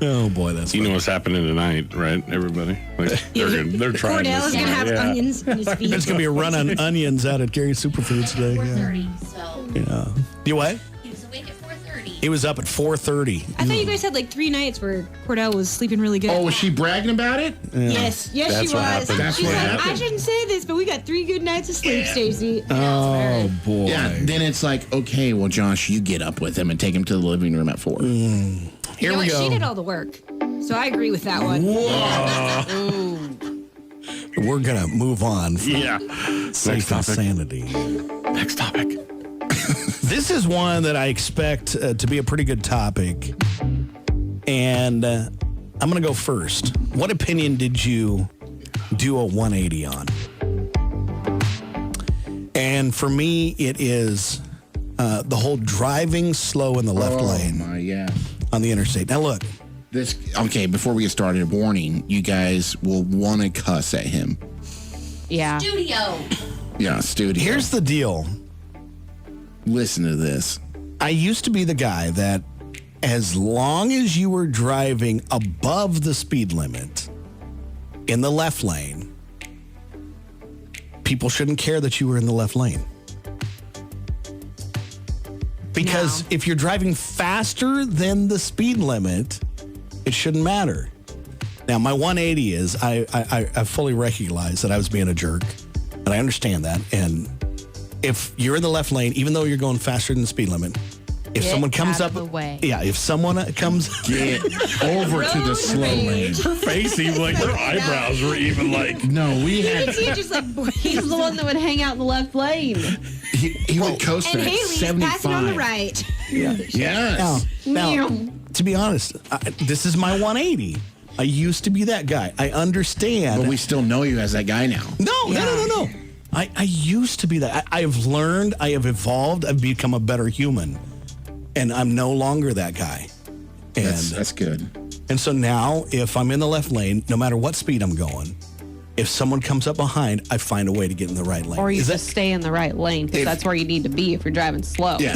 S2: Oh boy, that's
S4: You know
S2: funny.
S4: what's happening tonight, right? Everybody, like they're trying.
S5: Cordell is
S4: this
S5: going to have
S4: tonight.
S5: onions in his feet.
S2: There's gonna be a run on onions out at Gary's Superfoods today. Yeah.
S6: 4:30, so
S2: Yeah. You what?
S6: he was awake at 4:30.
S2: He was up at 4:30.
S5: I thought you guys had like 3 nights where Cordell was sleeping really good.
S3: Oh, was she bragging about it?
S5: Yes,
S4: That's
S5: she
S4: what
S5: was.
S4: happened.
S3: That's
S5: She's
S3: what
S5: like, I
S3: happened.
S5: shouldn't say this, but we got 3 good nights of sleep, Stacey.
S2: Oh boy.
S3: Yeah. Then it's like, okay, well, Josh, you get up with him and take him to the living room at 4.
S2: Here
S5: You know
S2: we
S5: what?
S2: go.
S5: She did all the work. So I agree with that one.
S2: We're gonna move on. From
S4: Yeah.
S2: safe
S4: topic.
S2: insanity.
S4: Next topic.
S2: This is one that I expect to be a pretty good topic, and I'm going to go first. What opinion did you do a 180 on? And for me, it is the whole driving slow in the left lane
S3: My, yeah.
S2: on the interstate. Now, look,
S3: Okay, before we get started, warning, you guys will want to cuss at him.
S7: Yeah.
S6: Studio.
S3: Yeah, studio.
S2: here's the deal.
S3: Listen to this.
S2: I used to be the guy that as long as you were driving above the speed limit in the left lane, people shouldn't care that you were in the left lane. Because if you're driving faster than the speed limit, it shouldn't matter. Now, my 180 is I fully recognize that I was being a jerk, and I understand that. And if you're in the left lane, even though you're going faster than the speed limit, if
S7: Get
S2: someone comes
S7: out
S2: up,
S7: of the way.
S2: yeah, if someone comes,
S3: Get over to the slow lane.
S4: Her face, even like her eyebrows were even like.
S3: No, we
S5: You
S3: had.
S5: can see it just like
S7: He's the one that would hang out in the left lane.
S3: He would coast
S5: and
S3: at
S5: Haley's
S3: 75.
S5: passing on the right.
S3: Yes.
S2: now, to be honest, this is my 180. I used to be that guy. I understand.
S3: But we still know you as that guy now.
S2: No. I used to be that. I have learned. I have evolved. I've become a better human, and I'm no longer that guy. And
S3: That's good.
S2: and so now, if I'm in the left lane, no matter what speed I'm going, if someone comes up behind, I find a way to get in the right lane.
S7: Or you
S2: Is
S7: just stay in the right lane because that's where you need to be if you're driving slow.
S3: Yeah.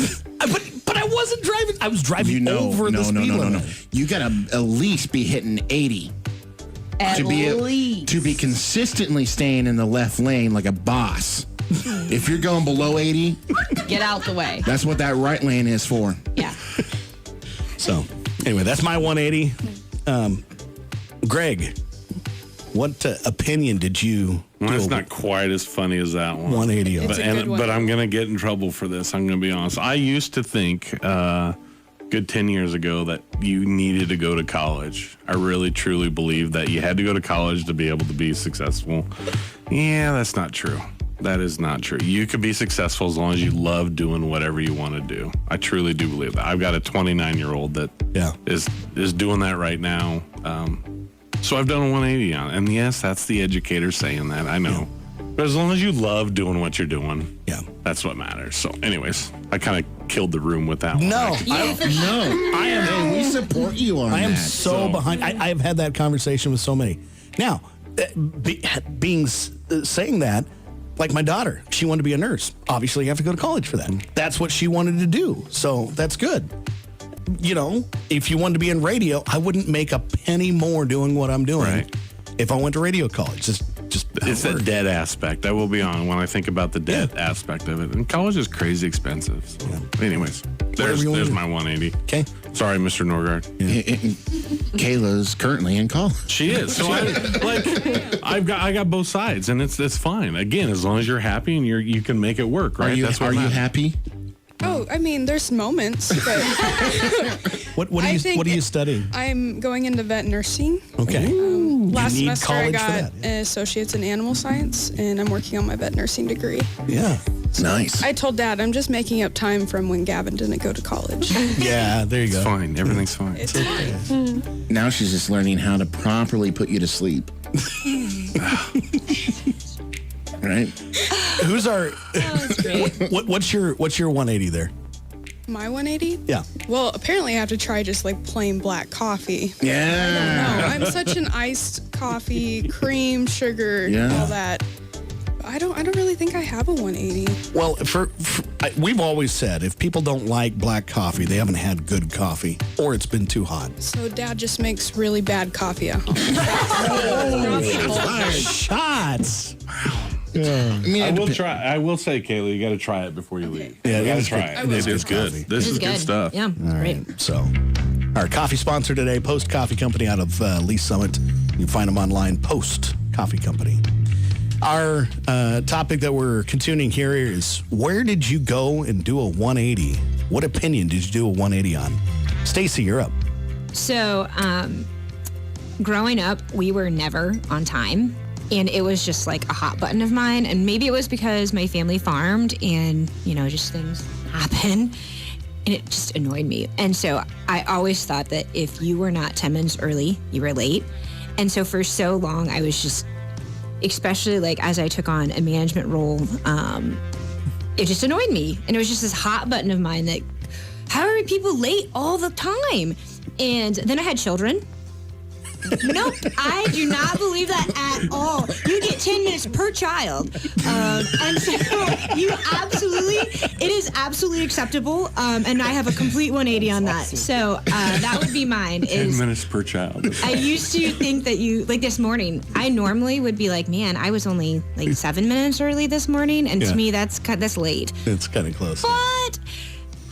S2: But I wasn't driving. I was driving
S3: You know,
S2: over the speed limit.
S3: You got to at least be hitting 80
S7: At
S3: to be
S7: least.
S3: to be consistently staying in the left lane like a boss. If you're going below 80,
S7: Get out the way.
S3: that's what that right lane is for.
S7: Yeah.
S2: So, anyway, that's my 180. Greg, what opinion did you
S4: Well,
S2: do?
S4: that's not quite as funny as that one.
S2: 180 on?
S5: It's a good one.
S4: But I'm going to get in trouble for this. I'm going to be honest. I used to think, good 10 years ago, that you needed to go to college. I really, truly believed that you had to go to college to be able to be successful. Yeah, that's not true. That is not true. You could be successful as long as you love doing whatever you want to do. I truly do believe that. I've got a 29-year-old that is doing that right now. So I've done a 180 on it. And yes, that's the educator saying that. I know. But as long as you love doing what you're doing, that's what matters. So anyways, I kind of killed the room with that one.
S2: No,
S3: I am. Hey, we support you on
S2: I am
S3: that.
S2: so behind. I have had that conversation with so many. Now, saying that, like my daughter, she wanted to be a nurse. Obviously, you have to go to college for that. That's what she wanted to do. So that's good. You know, if you wanted to be in radio, I wouldn't make a penny more doing what I'm doing
S4: Right.
S2: if I went to radio college. Just
S4: It's that debt aspect. I will be on when I think about the debt aspect of it. And college is crazy expensive. So. Anyways.
S2: Whatever you wanna
S4: There's
S2: do.
S4: my 180.
S2: Okay.
S4: Sorry, Mr. Norgard.
S3: Kayla's currently in college.
S4: She is. So I got both sides, and it's fine. Again, as long as you're happy and you can make it work, right?
S3: Are you,
S4: That's what
S3: are you
S4: matters.
S3: happy?
S8: Oh, I mean, there's moments, but
S2: What
S8: I
S2: are
S8: think
S2: you studying?
S8: I'm going into vet nursing.
S2: Okay.
S8: Last
S2: need
S8: semester, I
S2: college for
S8: got
S2: that,
S8: an associate's in animal science, and I'm working on my vet nursing degree.
S2: Yeah.
S3: Nice.
S8: I told Dad I'm just making up time from when Gavin didn't go to college.
S2: Yeah, there you go.
S4: It's fine. Everything's fine.
S8: It's fine.
S3: Now she's just learning how to properly put you to sleep. Right?
S2: Who's our what's your 180 there?
S8: My 180?
S2: Yeah.
S8: Well, apparently I have to try just like plain black coffee.
S3: Yeah.
S8: No, I'm such an iced coffee, cream, sugar,
S3: Yeah.
S8: all that. I don't really think I have a 180.
S2: Well, we've always said if people don't like black coffee, they haven't had good coffee or it's been too hot.
S8: So Dad just makes really bad coffee at home.
S2: Shots.
S4: I will say, Kayla, you got to try it before you leave.
S2: Yeah,
S4: you got to
S2: it's
S4: try
S2: good.
S4: it.
S8: I will.
S4: It is good.
S2: Coffee.
S4: This is good stuff.
S5: Yeah.
S2: All right. So, our coffee sponsor today, Post Coffee Company out of Lee Summit. You can find them online, Post Coffee Company. Our topic that we're continuing here is where did you go and do a 180? What opinion did you do a 180 on? Stacy, you're up.
S5: So, growing up, we were never on time. And it was just like a hot button of mine. And maybe it was because my family farmed and, just things happen. And it just annoyed me. And so I always thought that if you were not 10 minutes early, you were late. And so for so long, I was just, especially like as I took on a management role, it just annoyed me. And it was just this hot button of mine that, how are people late all the time? And then I had children. Nope, I do not believe that at all. You get 10 minutes per child. And so it is absolutely acceptable. And I have a complete 180 on that. So that would be mine.
S4: 10 minutes per child.
S5: I used to think that like this morning, I normally would be like, man, I was only like 7 minutes early this morning. And to me, that's late.
S2: It's kind of close.
S5: But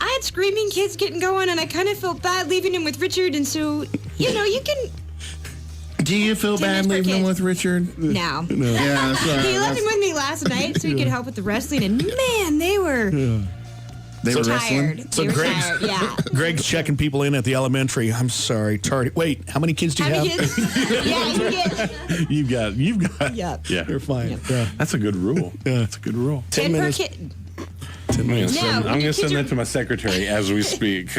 S5: I had screaming kids getting going, and I kind of felt bad leaving him with Richard. And so, you can...
S3: Do you feel
S5: 10
S3: bad
S5: minutes per
S3: leaving him
S5: kid.
S3: with Richard?
S5: No.
S3: Yeah, that's right.
S5: He left him with me last night so he could help with the wrestling, and man, they were
S3: They were
S5: tired.
S3: wrestling?
S2: So
S5: They were
S2: Greg's-
S5: tired, yeah.
S2: Greg's checking people in at the elementary. I'm sorry, tardy. Wait, how many kids do you
S5: How many
S2: have?
S5: kids? Yeah, you get.
S4: You've got.
S5: Yep.
S4: Yeah.
S2: You're fine. Yeah.
S4: That's a good rule. That's a good rule.
S2: 10
S5: 10 per
S2: minutes.
S5: kid.
S4: I'm going to
S5: No,
S4: send,
S5: when your kids
S4: that
S5: are-
S4: to my secretary as we speak.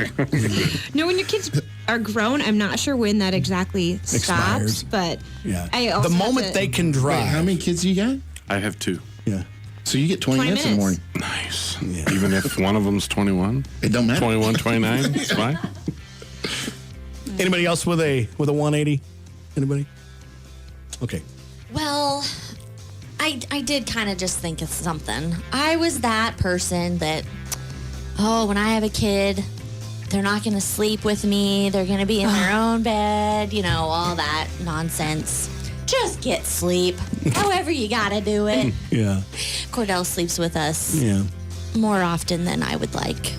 S5: No, when your kids are grown, I'm not sure when that exactly
S2: Expires.
S5: stops, but
S2: Yeah.
S5: I also
S2: The
S5: have
S2: moment
S5: to-
S2: they can
S3: Wait,
S2: drive.
S3: how many kids do you got?
S4: I have 2.
S2: Yeah.
S3: So you get 20 minutes in the morning.
S4: Nice. Even if one of them's 21,
S3: It don't matter.
S4: 21, 29, it's fine.
S2: Anybody else with a 180? Anybody? Okay.
S6: Well, I did kind of just think of something. I was that person that, when I have a kid, they're not going to sleep with me. They're going to be in their own bed, all that nonsense. Just get sleep. However you got to do it.
S2: Yeah.
S6: Cordell sleeps with us
S2: Yeah.
S6: more often than I would like.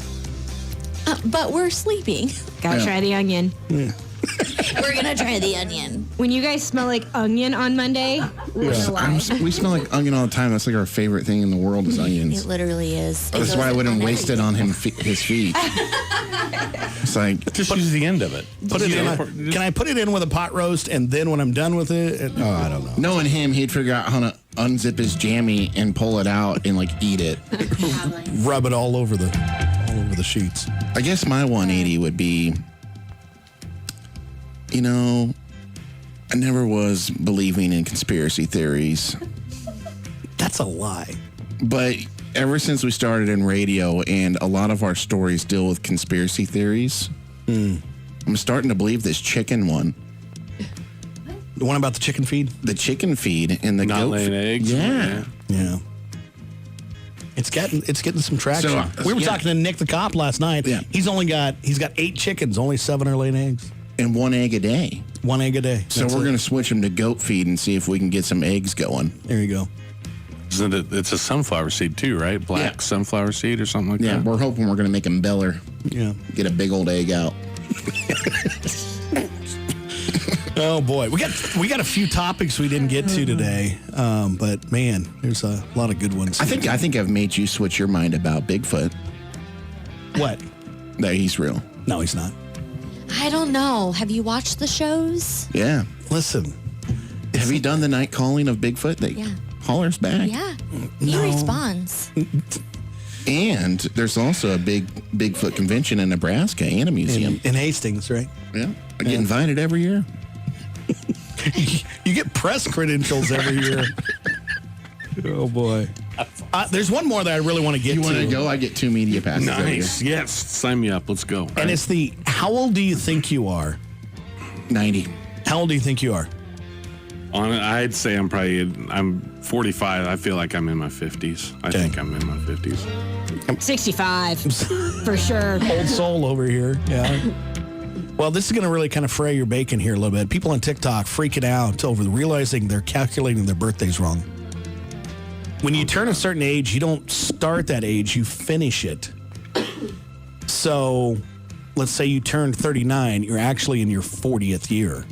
S6: But we're sleeping.
S5: Gotta try the onion.
S6: We're going to try the onion.
S5: When you guys smell like onion on Monday, we're gonna lie.
S3: We smell like onion all the time. That's like our favorite thing in the world is
S6: It
S3: onions.
S6: literally is. It
S3: That's
S6: goes
S3: why I wouldn't
S6: on
S3: waste it on him his feet. It's like,
S4: Just use the end of it.
S2: Put it in. Can I put it in with a pot roast and then when I'm done with it? I don't know.
S3: knowing him, he'd figure out how to unzip his jammy and pull it out and like eat it.
S2: Rub it all over the sheets.
S3: I guess my 180 would be, I never was believing in conspiracy theories,
S2: That's a lie.
S3: but ever since we started in radio and a lot of our stories deal with conspiracy theories, I'm starting to believe this chicken one.
S2: The one about the chicken feed?
S3: The chicken feed and the
S4: Not
S3: goat
S4: laying
S3: feed.
S4: eggs.
S3: Yeah.
S2: Yeah. It's getting some traction.
S3: So,
S2: we were
S3: yeah.
S2: talking to Nick the cop last night.
S3: Yeah.
S2: He's got 8 chickens, only 7 are laying eggs.
S3: And 1 egg a day.
S2: 1 egg a day.
S3: So
S2: That's
S3: we're
S2: it.
S3: going to switch them to goat feed and see if we can get some eggs going.
S2: There you go.
S4: Isn't it? It's a sunflower seed too, right? Black sunflower seed or something like
S3: Yeah,
S4: that.
S3: we're hoping we're going to make him Beller.
S2: Yeah.
S3: Get a big old egg out.
S2: Oh boy, we got a few topics we didn't get to today, but man, there's a lot of good ones.
S3: I think I've made you switch your mind about Bigfoot.
S2: What?
S3: That he's real.
S2: No, he's not.
S6: I don't know. Have you watched the shows?
S3: Yeah.
S2: Listen,
S3: Have you done the night calling of Bigfoot? That
S6: Yeah.
S3: hollers back.
S6: Yeah. He responds.
S3: And there's also a big Bigfoot convention in Nebraska and a museum.
S2: in Hastings, right?
S3: Yeah. I get invited every year.
S2: You get press credentials every year. Oh boy. There's one more that I really want to get
S3: You
S2: to.
S3: want to go? I get 2 media passes. every year.
S4: Nice. Yes. Sign me up. Let's go.
S2: And it's how old do you think you are?
S3: 90.
S2: How old do you think you are?
S4: I'd say I'm 45. I feel like I'm in my 50s. I think I'm in my 50s.
S5: 65 for sure.
S2: Old soul over here. Yeah. Well, this is going to really kind of fray your bacon here a little bit. People on TikTok freaking out over realizing they're calculating their birthdays wrong. When you turn a certain age, you don't start that age, you finish it. So, let's say you turned 39, you're actually in your 40th year.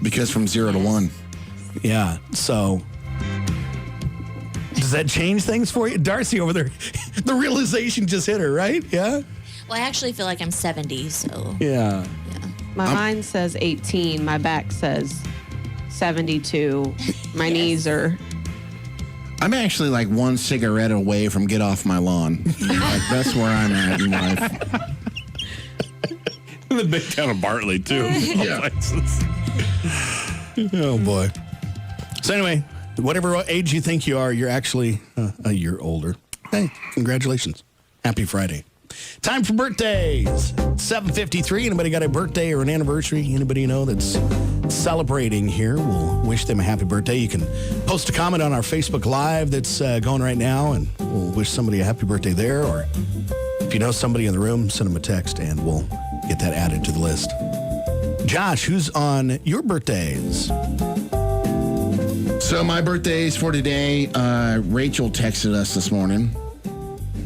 S3: Because from 0 to 1.
S2: Yeah. So, does that change things for you? Darcy over there, the realization just hit her, right? Yeah?
S6: Well, I actually feel like I'm 70, so.
S2: Yeah.
S7: My mind says 18. My back says 72. My knees are.
S3: I'm actually like 1 cigarette away from get off my lawn. Like, that's where I'm at in life.
S4: The big town of Bartley, too.
S3: Yeah.
S2: Oh, boy. So, anyway, whatever age you think you are, you're actually a year older. Hey, congratulations. Happy Friday. Time for birthdays. 7:53. Anybody got a birthday or an anniversary? Anybody you know that's celebrating here? We'll wish them a happy birthday. You can post a comment on our Facebook Live that's going right now, and we'll wish somebody a happy birthday there. Or if you know somebody in the room, send them a text, and we'll get that added to the list. Josh, who's on your birthdays?
S3: So my birthday's for today. Rachel texted us this morning.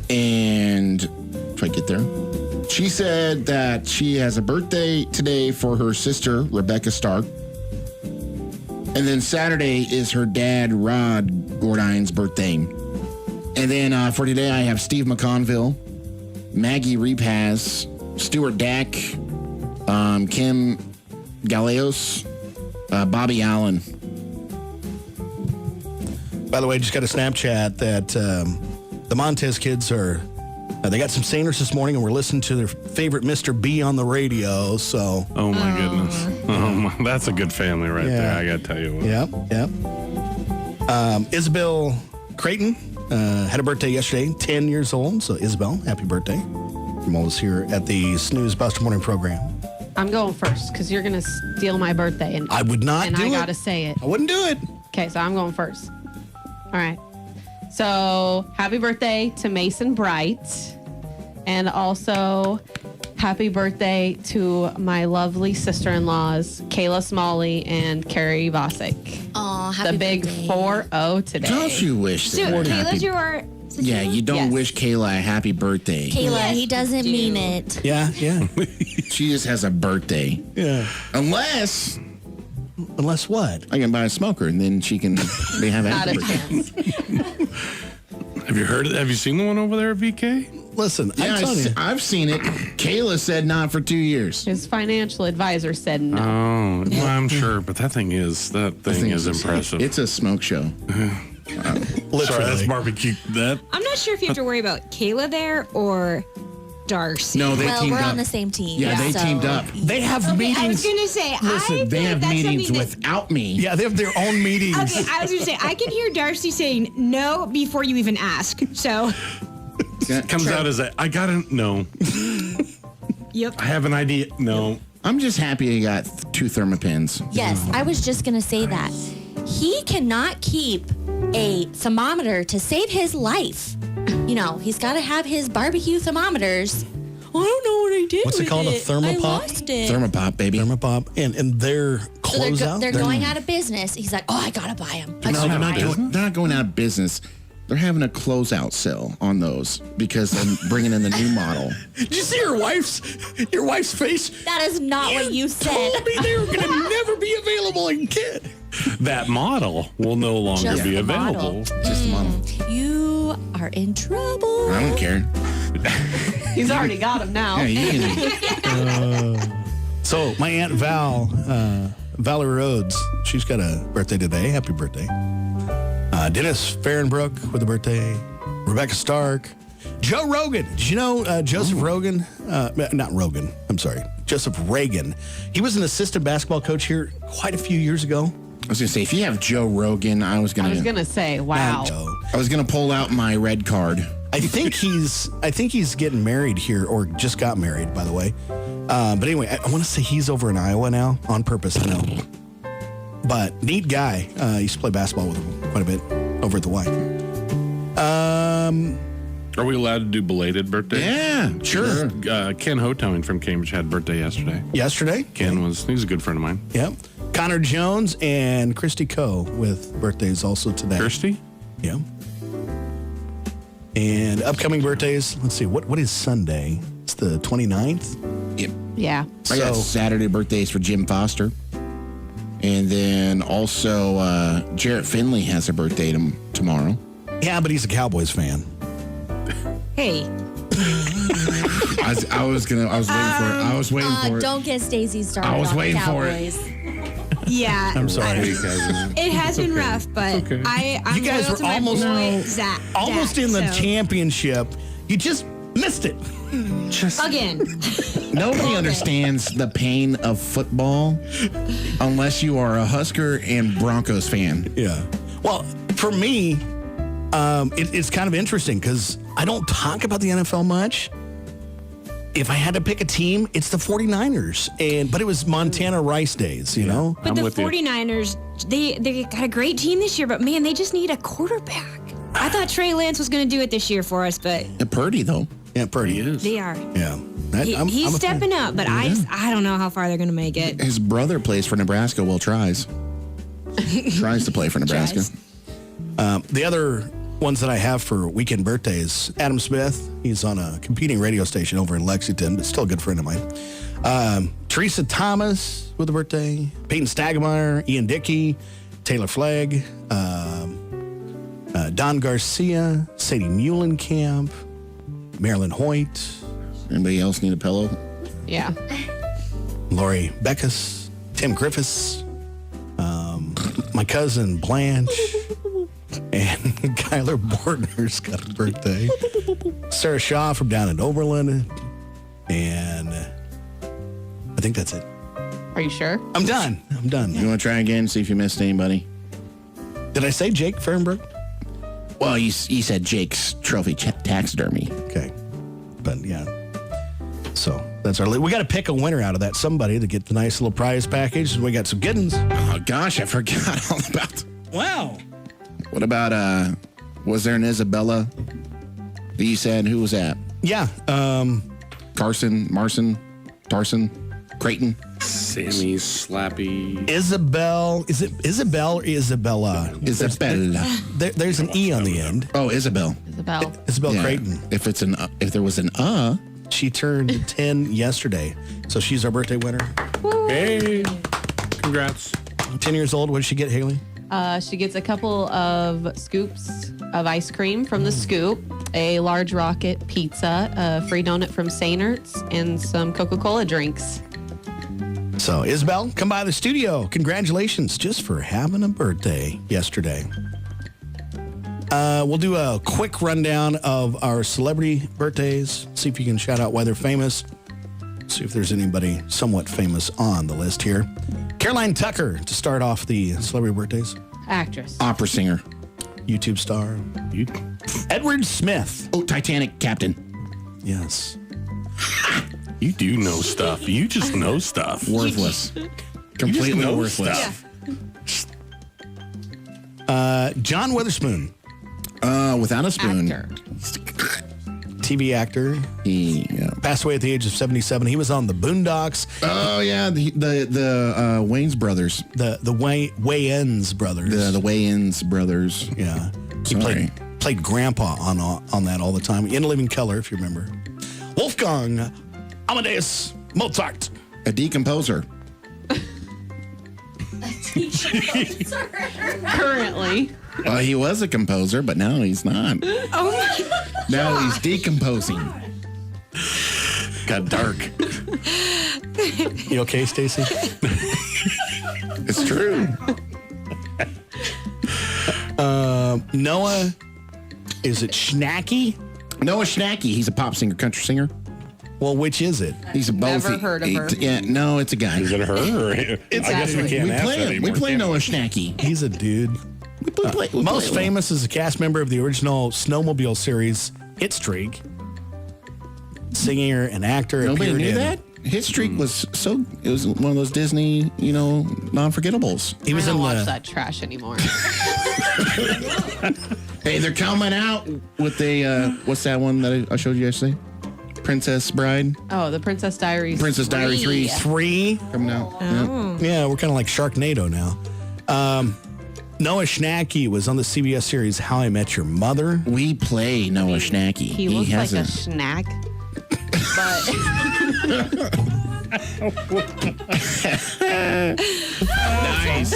S3: And if I get there, she said that she has a birthday today for her sister, Rebecca Stark. And then Saturday is her dad, Rod Gordine's birthday. And then for today, I have Steve McConville, Maggie Repaz, Stuart Dack, Kim Galeos, Bobby Allen.
S2: By the way, just got a Snapchat that the Montez kids are, they got some singers this morning, and we're listening to their favorite Mr. B on the radio, so.
S4: Oh, my goodness. Oh, my, that's a good family right there. I got to tell you what.
S2: Yep. Isabel Creighton had a birthday yesterday, 10 years old. So, Isabel, happy birthday from all of us here at the Snooze Buster Morning Program.
S7: I'm going first because you're going to steal my birthday. And
S2: I would not do it.
S7: And I got to say it.
S2: I wouldn't do it.
S7: Okay, so I'm going first. All right. So, happy birthday to Mason Bright. And also, happy birthday to my lovely sister-in-laws, Kayla Smalley and Carrie Vosick.
S6: Aw, happy
S7: The big
S6: birthday.
S7: 4-0 today.
S3: Don't you wish
S5: So,
S3: that were
S5: Kayla's
S3: happy?
S5: your.
S3: Yeah, you don't
S7: Yes.
S3: wish Kayla a happy birthday.
S6: Kayla, he doesn't mean it.
S2: Yeah.
S3: She just has a birthday.
S2: Yeah.
S3: Unless
S2: Unless what?
S3: I can buy a smoker and then she can have a
S7: Not
S3: happy
S7: a
S3: birthday.
S7: chance.
S4: Have you heard? Have you seen the one over there at VK?
S2: Listen,
S3: Yeah,
S2: I'm telling you.
S3: I've seen it. Kayla said not for 2 years.
S7: His financial advisor said no.
S4: Oh, well, I'm sure, but that thing is impressive.
S3: It's a smoke show.
S4: Sorry,
S2: Literally.
S4: that's barbecue. That
S5: I'm not sure if you have to worry about Kayla there or Darcy.
S3: No, they
S6: Well,
S3: teamed
S6: we're
S3: up.
S6: on the same team.
S3: Yeah, they
S6: so-
S3: teamed up.
S2: They have
S5: Okay,
S2: meetings.
S5: I was gonna say. I
S3: Listen,
S5: feel
S3: they
S5: like
S3: have
S5: that's
S3: meetings
S5: something that-
S3: without me.
S2: Yeah, they have their own meetings.
S5: Okay, I was gonna say I can hear Darcy saying no before you even ask. So,
S4: comes out as I gotta no.
S5: yep.
S4: I have an idea. No.
S3: I'm just happy I got 2 thermopens.
S6: Yes, I was just going to say that. He cannot keep a thermometer to save his life. You know, he's got to have his barbecue thermometers. I don't know what I did
S2: What's it
S6: with
S2: called, a
S6: I
S2: thermopop?
S6: lost it.
S3: Thermopop, baby.
S2: Thermopop, and they're
S6: So they're,
S2: closeout?
S6: they're going out of business. He's like, oh, I gotta buy them.
S3: No, they're not going out of business. They're having a closeout sale on those because they're bringing in the new model.
S2: Did you see your wife's face?
S6: That is not what you said.
S2: Told me they were going to never be available in kid.
S4: That model will no longer
S6: Just
S4: be
S6: the
S4: available.
S6: model.
S3: Just the model.
S6: You are in trouble.
S3: I don't care.
S7: He's already got him now.
S3: Yeah, you can.
S2: So my Aunt Valerie Rhodes, she's got a birthday today. Happy birthday. Dennis Fahrenbrook with a birthday. Rebecca Stark. Joe Rogan. Did you know Joseph Rogan? Not Rogan. I'm sorry. Joseph Reagan. He was an assistant basketball coach here quite a few years ago.
S3: I was gonna say, if you have Joe Rogan, I was gonna
S7: say, wow.
S3: I was gonna pull out my red card.
S2: I think he's getting married here, or just got married, by the way. But anyway, I want to say he's over in Iowa now, on purpose, I know. But neat guy. Used to play basketball with him quite a bit over at the Y.
S4: Are we allowed to do belated birthdays?
S3: Yeah, sure.
S4: Ken Hotowing from Cambridge had birthday yesterday.
S2: Yesterday?
S4: He's a good friend of mine.
S2: Yep. Connor Jones and Christy Coe with birthdays also today.
S4: Kirsty?
S2: Yeah. And upcoming birthdays, let's see, what is Sunday? It's the 29th?
S3: Yep.
S7: Yeah.
S3: I got
S2: So-
S3: Saturday birthdays for Jim Foster. And then also Jarrett Finley has a birthday tomorrow.
S2: Yeah, but he's a Cowboys fan.
S5: Hey,
S3: I was waiting for it. I was waiting for it.
S6: Don't get Stacey started.
S3: I was
S6: on
S3: waiting
S6: the
S3: for it.
S6: Cowboys.
S5: yeah.
S2: I'm sorry.
S5: It has been rough, but
S4: okay.
S5: I'm
S2: You guys
S5: loyal
S2: were
S5: to my
S2: almost-
S5: boy, Zach.
S2: Almost
S5: Dak,
S2: in the
S5: so-
S2: championship. You just missed it.
S5: Again.
S3: Nobody understands the pain of football unless you are a Husker and Broncos fan.
S2: Yeah. Well, for me, it's kind of interesting because I don't talk about the NFL much. If I had to pick a team, it's the 49ers. But it was Montana Rice days, you know?
S5: But
S4: I'm
S5: the
S4: with you.
S5: 49ers, they got a great team this year, but man, they just need a quarterback. I thought Trey Lance was going to do it this year for us, but
S3: Purdy, though.
S2: Yeah, Purdy.
S5: they are.
S2: Yeah.
S5: He's stepping up, but I don't know how far they're going to make it.
S3: His brother plays for Nebraska. Well, tries to play for Nebraska.
S5: Tries.
S2: The other ones that I have for weekend birthdays, Adam Smith. He's on a competing radio station over in Lexington, but still a good friend of mine. Teresa Thomas with a birthday. Peyton Stagemeyer, Ian Dickey, Taylor Flagg, Don Garcia, Sadie Muhlenkamp, Marilyn Hoyt,
S3: Anybody else need a pillow?
S7: Yeah.
S2: Lori Beckus, Tim Griffiths, my cousin Blanche, and Kyler Bordner's got a birthday. Sarah Shaw from down in Oberlin, and I think that's it.
S7: Are you sure?
S2: I'm done.
S3: You want to try again, see if you missed anybody?
S2: Did I say Jake Fernbrook?
S3: Well, you said Jake's trophy taxidermy.
S2: Okay, but yeah. So that's our list. We got to pick a winner out of that. Somebody to get the nice little prize package. We got some good ones.
S3: Oh, gosh, I forgot all about.
S2: Wow.
S3: What about, was there an Isabella that you said? Who was that?
S2: Yeah.
S3: Carson, Marson, Tarson, Creighton?
S4: Sammy Slappy.
S2: Isabel. Is it Isabel or Isabella?
S3: Isabella.
S2: There's an E on the end.
S3: Oh, Isabel.
S7: Isabel.
S2: Isabel
S3: Yeah.
S2: Creighton.
S3: If there was an
S2: She turned 10 yesterday. So she's our birthday winner.
S4: Hey, congrats.
S2: 10 years old. What did she get, Haley?
S7: She gets a couple of scoops of ice cream from the Scoop, a large rocket pizza, a free donut from Seinert's, and some Coca-Cola drinks.
S2: So, Isabel, come by the studio. Congratulations just for having a birthday yesterday. We'll do a quick rundown of our celebrity birthdays. See if you can shout out why they're famous. See if there's anybody somewhat famous on the list here. Caroline Tucker to start off the celebrity birthdays.
S7: Actress.
S3: opera singer.
S2: YouTube star. Edward Smith.
S3: Oh, Titanic captain.
S2: Yes.
S4: You do know stuff. You just know stuff.
S3: Worthless.
S4: You just
S3: Completely
S4: know
S3: worthless.
S4: stuff.
S2: John Witherspoon.
S3: Without a spoon.
S7: Actor.
S2: TV actor.
S3: He
S2: Passed away at the age of 77. He was on the Boondocks.
S3: Oh yeah, the Wayans brothers.
S2: The Wayans brothers.
S3: The Wayans brothers.
S2: Yeah. He
S3: Sorry.
S2: played Grandpa on that all the time. In Living Color, if you remember. Wolfgang Amadeus Mozart.
S3: A decomposer.
S7: Currently.
S3: He was a composer, but now he's not.
S5: Oh my
S3: Now he's decomposing.
S4: Got dark.
S2: You okay, Stacy?
S3: It's true.
S2: Noah, is it Schnacky?
S3: Noah Schnacky. He's a pop singer, country singer.
S2: Well, which is it?
S3: He's a both.
S7: Never heard of her.
S3: Yeah, no, it's a guy.
S4: Is it her? Or I guess we can't
S3: We
S4: ask
S3: play
S4: that
S3: him.
S4: anymore.
S3: We play
S4: can
S3: Noah Schnacky.
S2: He's a dude.
S3: We play
S2: Most
S3: him.
S2: famous as a cast member of the original Snowmobile series Hit Streak. Singer and actor.
S3: Nobody
S2: appeared
S3: knew
S2: in-
S3: that. His streak was so. It was one of those Disney, non-forgettables.
S2: He was
S7: I don't
S2: in
S7: watch
S2: the.
S7: that trash anymore.
S3: Hey, they're coming out with the what's that one that I showed you yesterday? Princess Bride,
S7: Oh, the Princess Diaries.
S3: Princess Diary 3
S2: 3.
S3: coming out.
S5: Oh.
S2: Yeah, we're kind of like Sharknado now. Noah Schnacky was on the CBS series How I Met Your Mother.
S3: Yeah. We play Noah Schnacky.
S7: He looks like
S3: has
S7: a snack. But
S3: nice.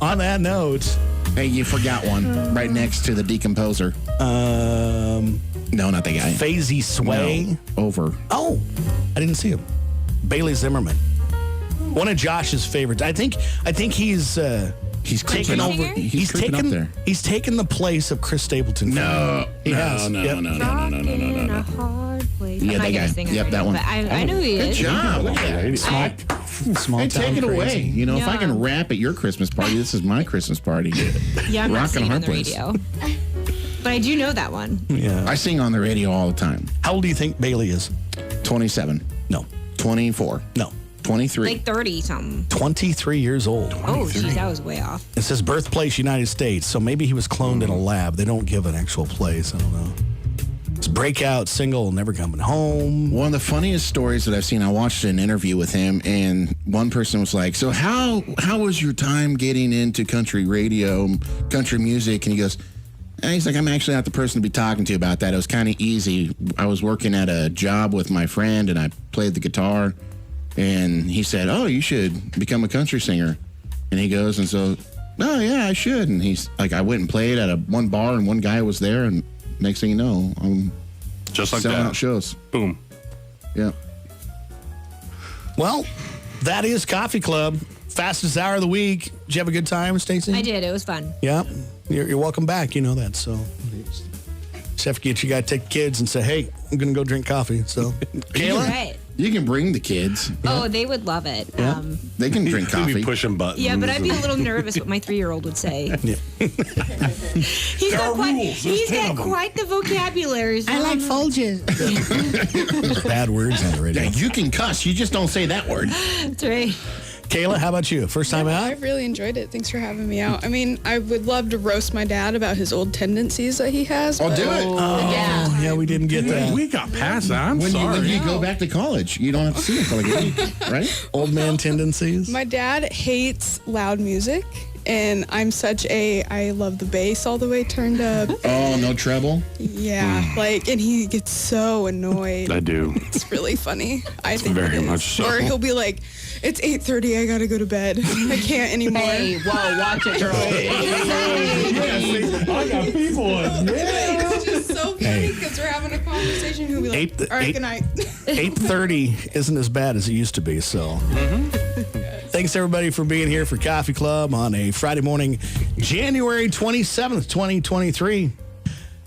S2: On that note,
S3: Hey, you forgot one right next to the decomposer. No, not the guy.
S2: Fazy Sway.
S3: No, over.
S2: Oh, I didn't see him. Bailey Zimmerman. One of Josh's favorites. I think he's
S3: He's
S2: taken
S3: creeping
S2: over.
S3: up. He's creeping up there.
S2: He's taken the place of Chris Stapleton.
S3: No,
S2: He has.
S3: no,
S2: Yep.
S3: no.
S5: In a hard place.
S3: Yeah,
S5: I'm not
S3: that
S5: gonna
S3: guy.
S5: sing it
S3: Yep,
S5: right
S3: that
S5: now,
S3: one.
S5: But I know who he
S3: Good
S5: is.
S3: job. Look at that.
S2: Small
S3: Hey,
S2: town
S3: take it
S2: crazy.
S3: away. If I
S5: Yeah.
S3: can rap at your Christmas party, this is my Christmas party.
S5: Yeah, I'm not
S3: Rock and
S5: singing on the
S3: Heartless.
S5: radio. But I do know that one.
S2: Yeah.
S3: I sing on the radio all the time.
S2: How old do you think Bailey is?
S3: 27,
S2: No.
S3: 24,
S2: No.
S3: 23.
S5: Like 30 something.
S2: 23 years old.
S5: Oh, geez, that was way off.
S2: It says birthplace United States, so maybe he was cloned in a lab. They don't give an actual place. I don't know. His breakout single, Never Coming Home.
S3: One of the funniest stories that I've seen, I watched an interview with him, and one person was like, so how was your time getting into country radio, country music? And he goes, he's like, I'm actually not the person to be talking to about that. It was kind of easy. I was working at a job with my friend, and I played the guitar. And he said, oh, you should become a country singer. And he goes, and so, oh, yeah, I should. And he's like, I went and played at one bar, and one guy was there, and next thing you know, I'm
S4: Just like
S3: selling
S4: that.
S3: out shows.
S4: Boom.
S3: Yeah.
S2: Well, that is Coffee Club. Fastest hour of the week. Did you have a good time, Stacey?
S5: I did. It was fun.
S2: Yeah. You're welcome back. You know that. So just have to you got to take the kids and say, hey, I'm going to go drink coffee. So, Kayla?
S5: Right.
S3: You can bring the kids.
S5: Oh, they would love it.
S2: Yeah.
S3: They can drink
S4: He'd be
S3: coffee.
S4: pushing buttons.
S5: Yeah, but I'd be a little nervous what my 3-year-old would say.
S2: Yeah.
S5: He's
S4: There
S5: got
S4: are
S5: quite,
S4: rules. There's
S5: he's
S4: 10
S5: got
S4: of them.
S5: quite the vocabulary. So
S2: Folgers. Bad words on the radio.
S3: Yeah, you can cuss. You just don't say that word.
S5: That's right.
S2: Kayla, how about you? First time
S8: I
S2: out?
S8: really enjoyed it. Thanks for having me out. I mean, I would love to roast my dad about his old tendencies that he has.
S3: I'll
S8: but-
S3: do it.
S2: Oh, yeah, we didn't get that.
S4: We got past that. I'm
S3: When
S4: sorry.
S3: you go back to college, you don't have to see it for like a week, right?
S2: Old man tendencies.
S8: My dad hates loud music, and I'm I love the bass all the way turned up.
S3: Oh, no treble.
S8: Yeah, and he gets so annoyed.
S4: I do.
S8: It's really funny. I think
S4: Very
S8: it is.
S4: much so.
S8: Or he'll be like, "It's 8:30. I gotta go to bed. I can't anymore."
S7: Hey, whoa, watch it, girl.
S4: I got people.
S8: It's just so funny because we're having a conversation. He'll be like, "All right, good night."
S2: 8:30 isn't as bad as it used to be. So, thanks everybody for being here for Coffee Club on a Friday morning, January 27th, 2023.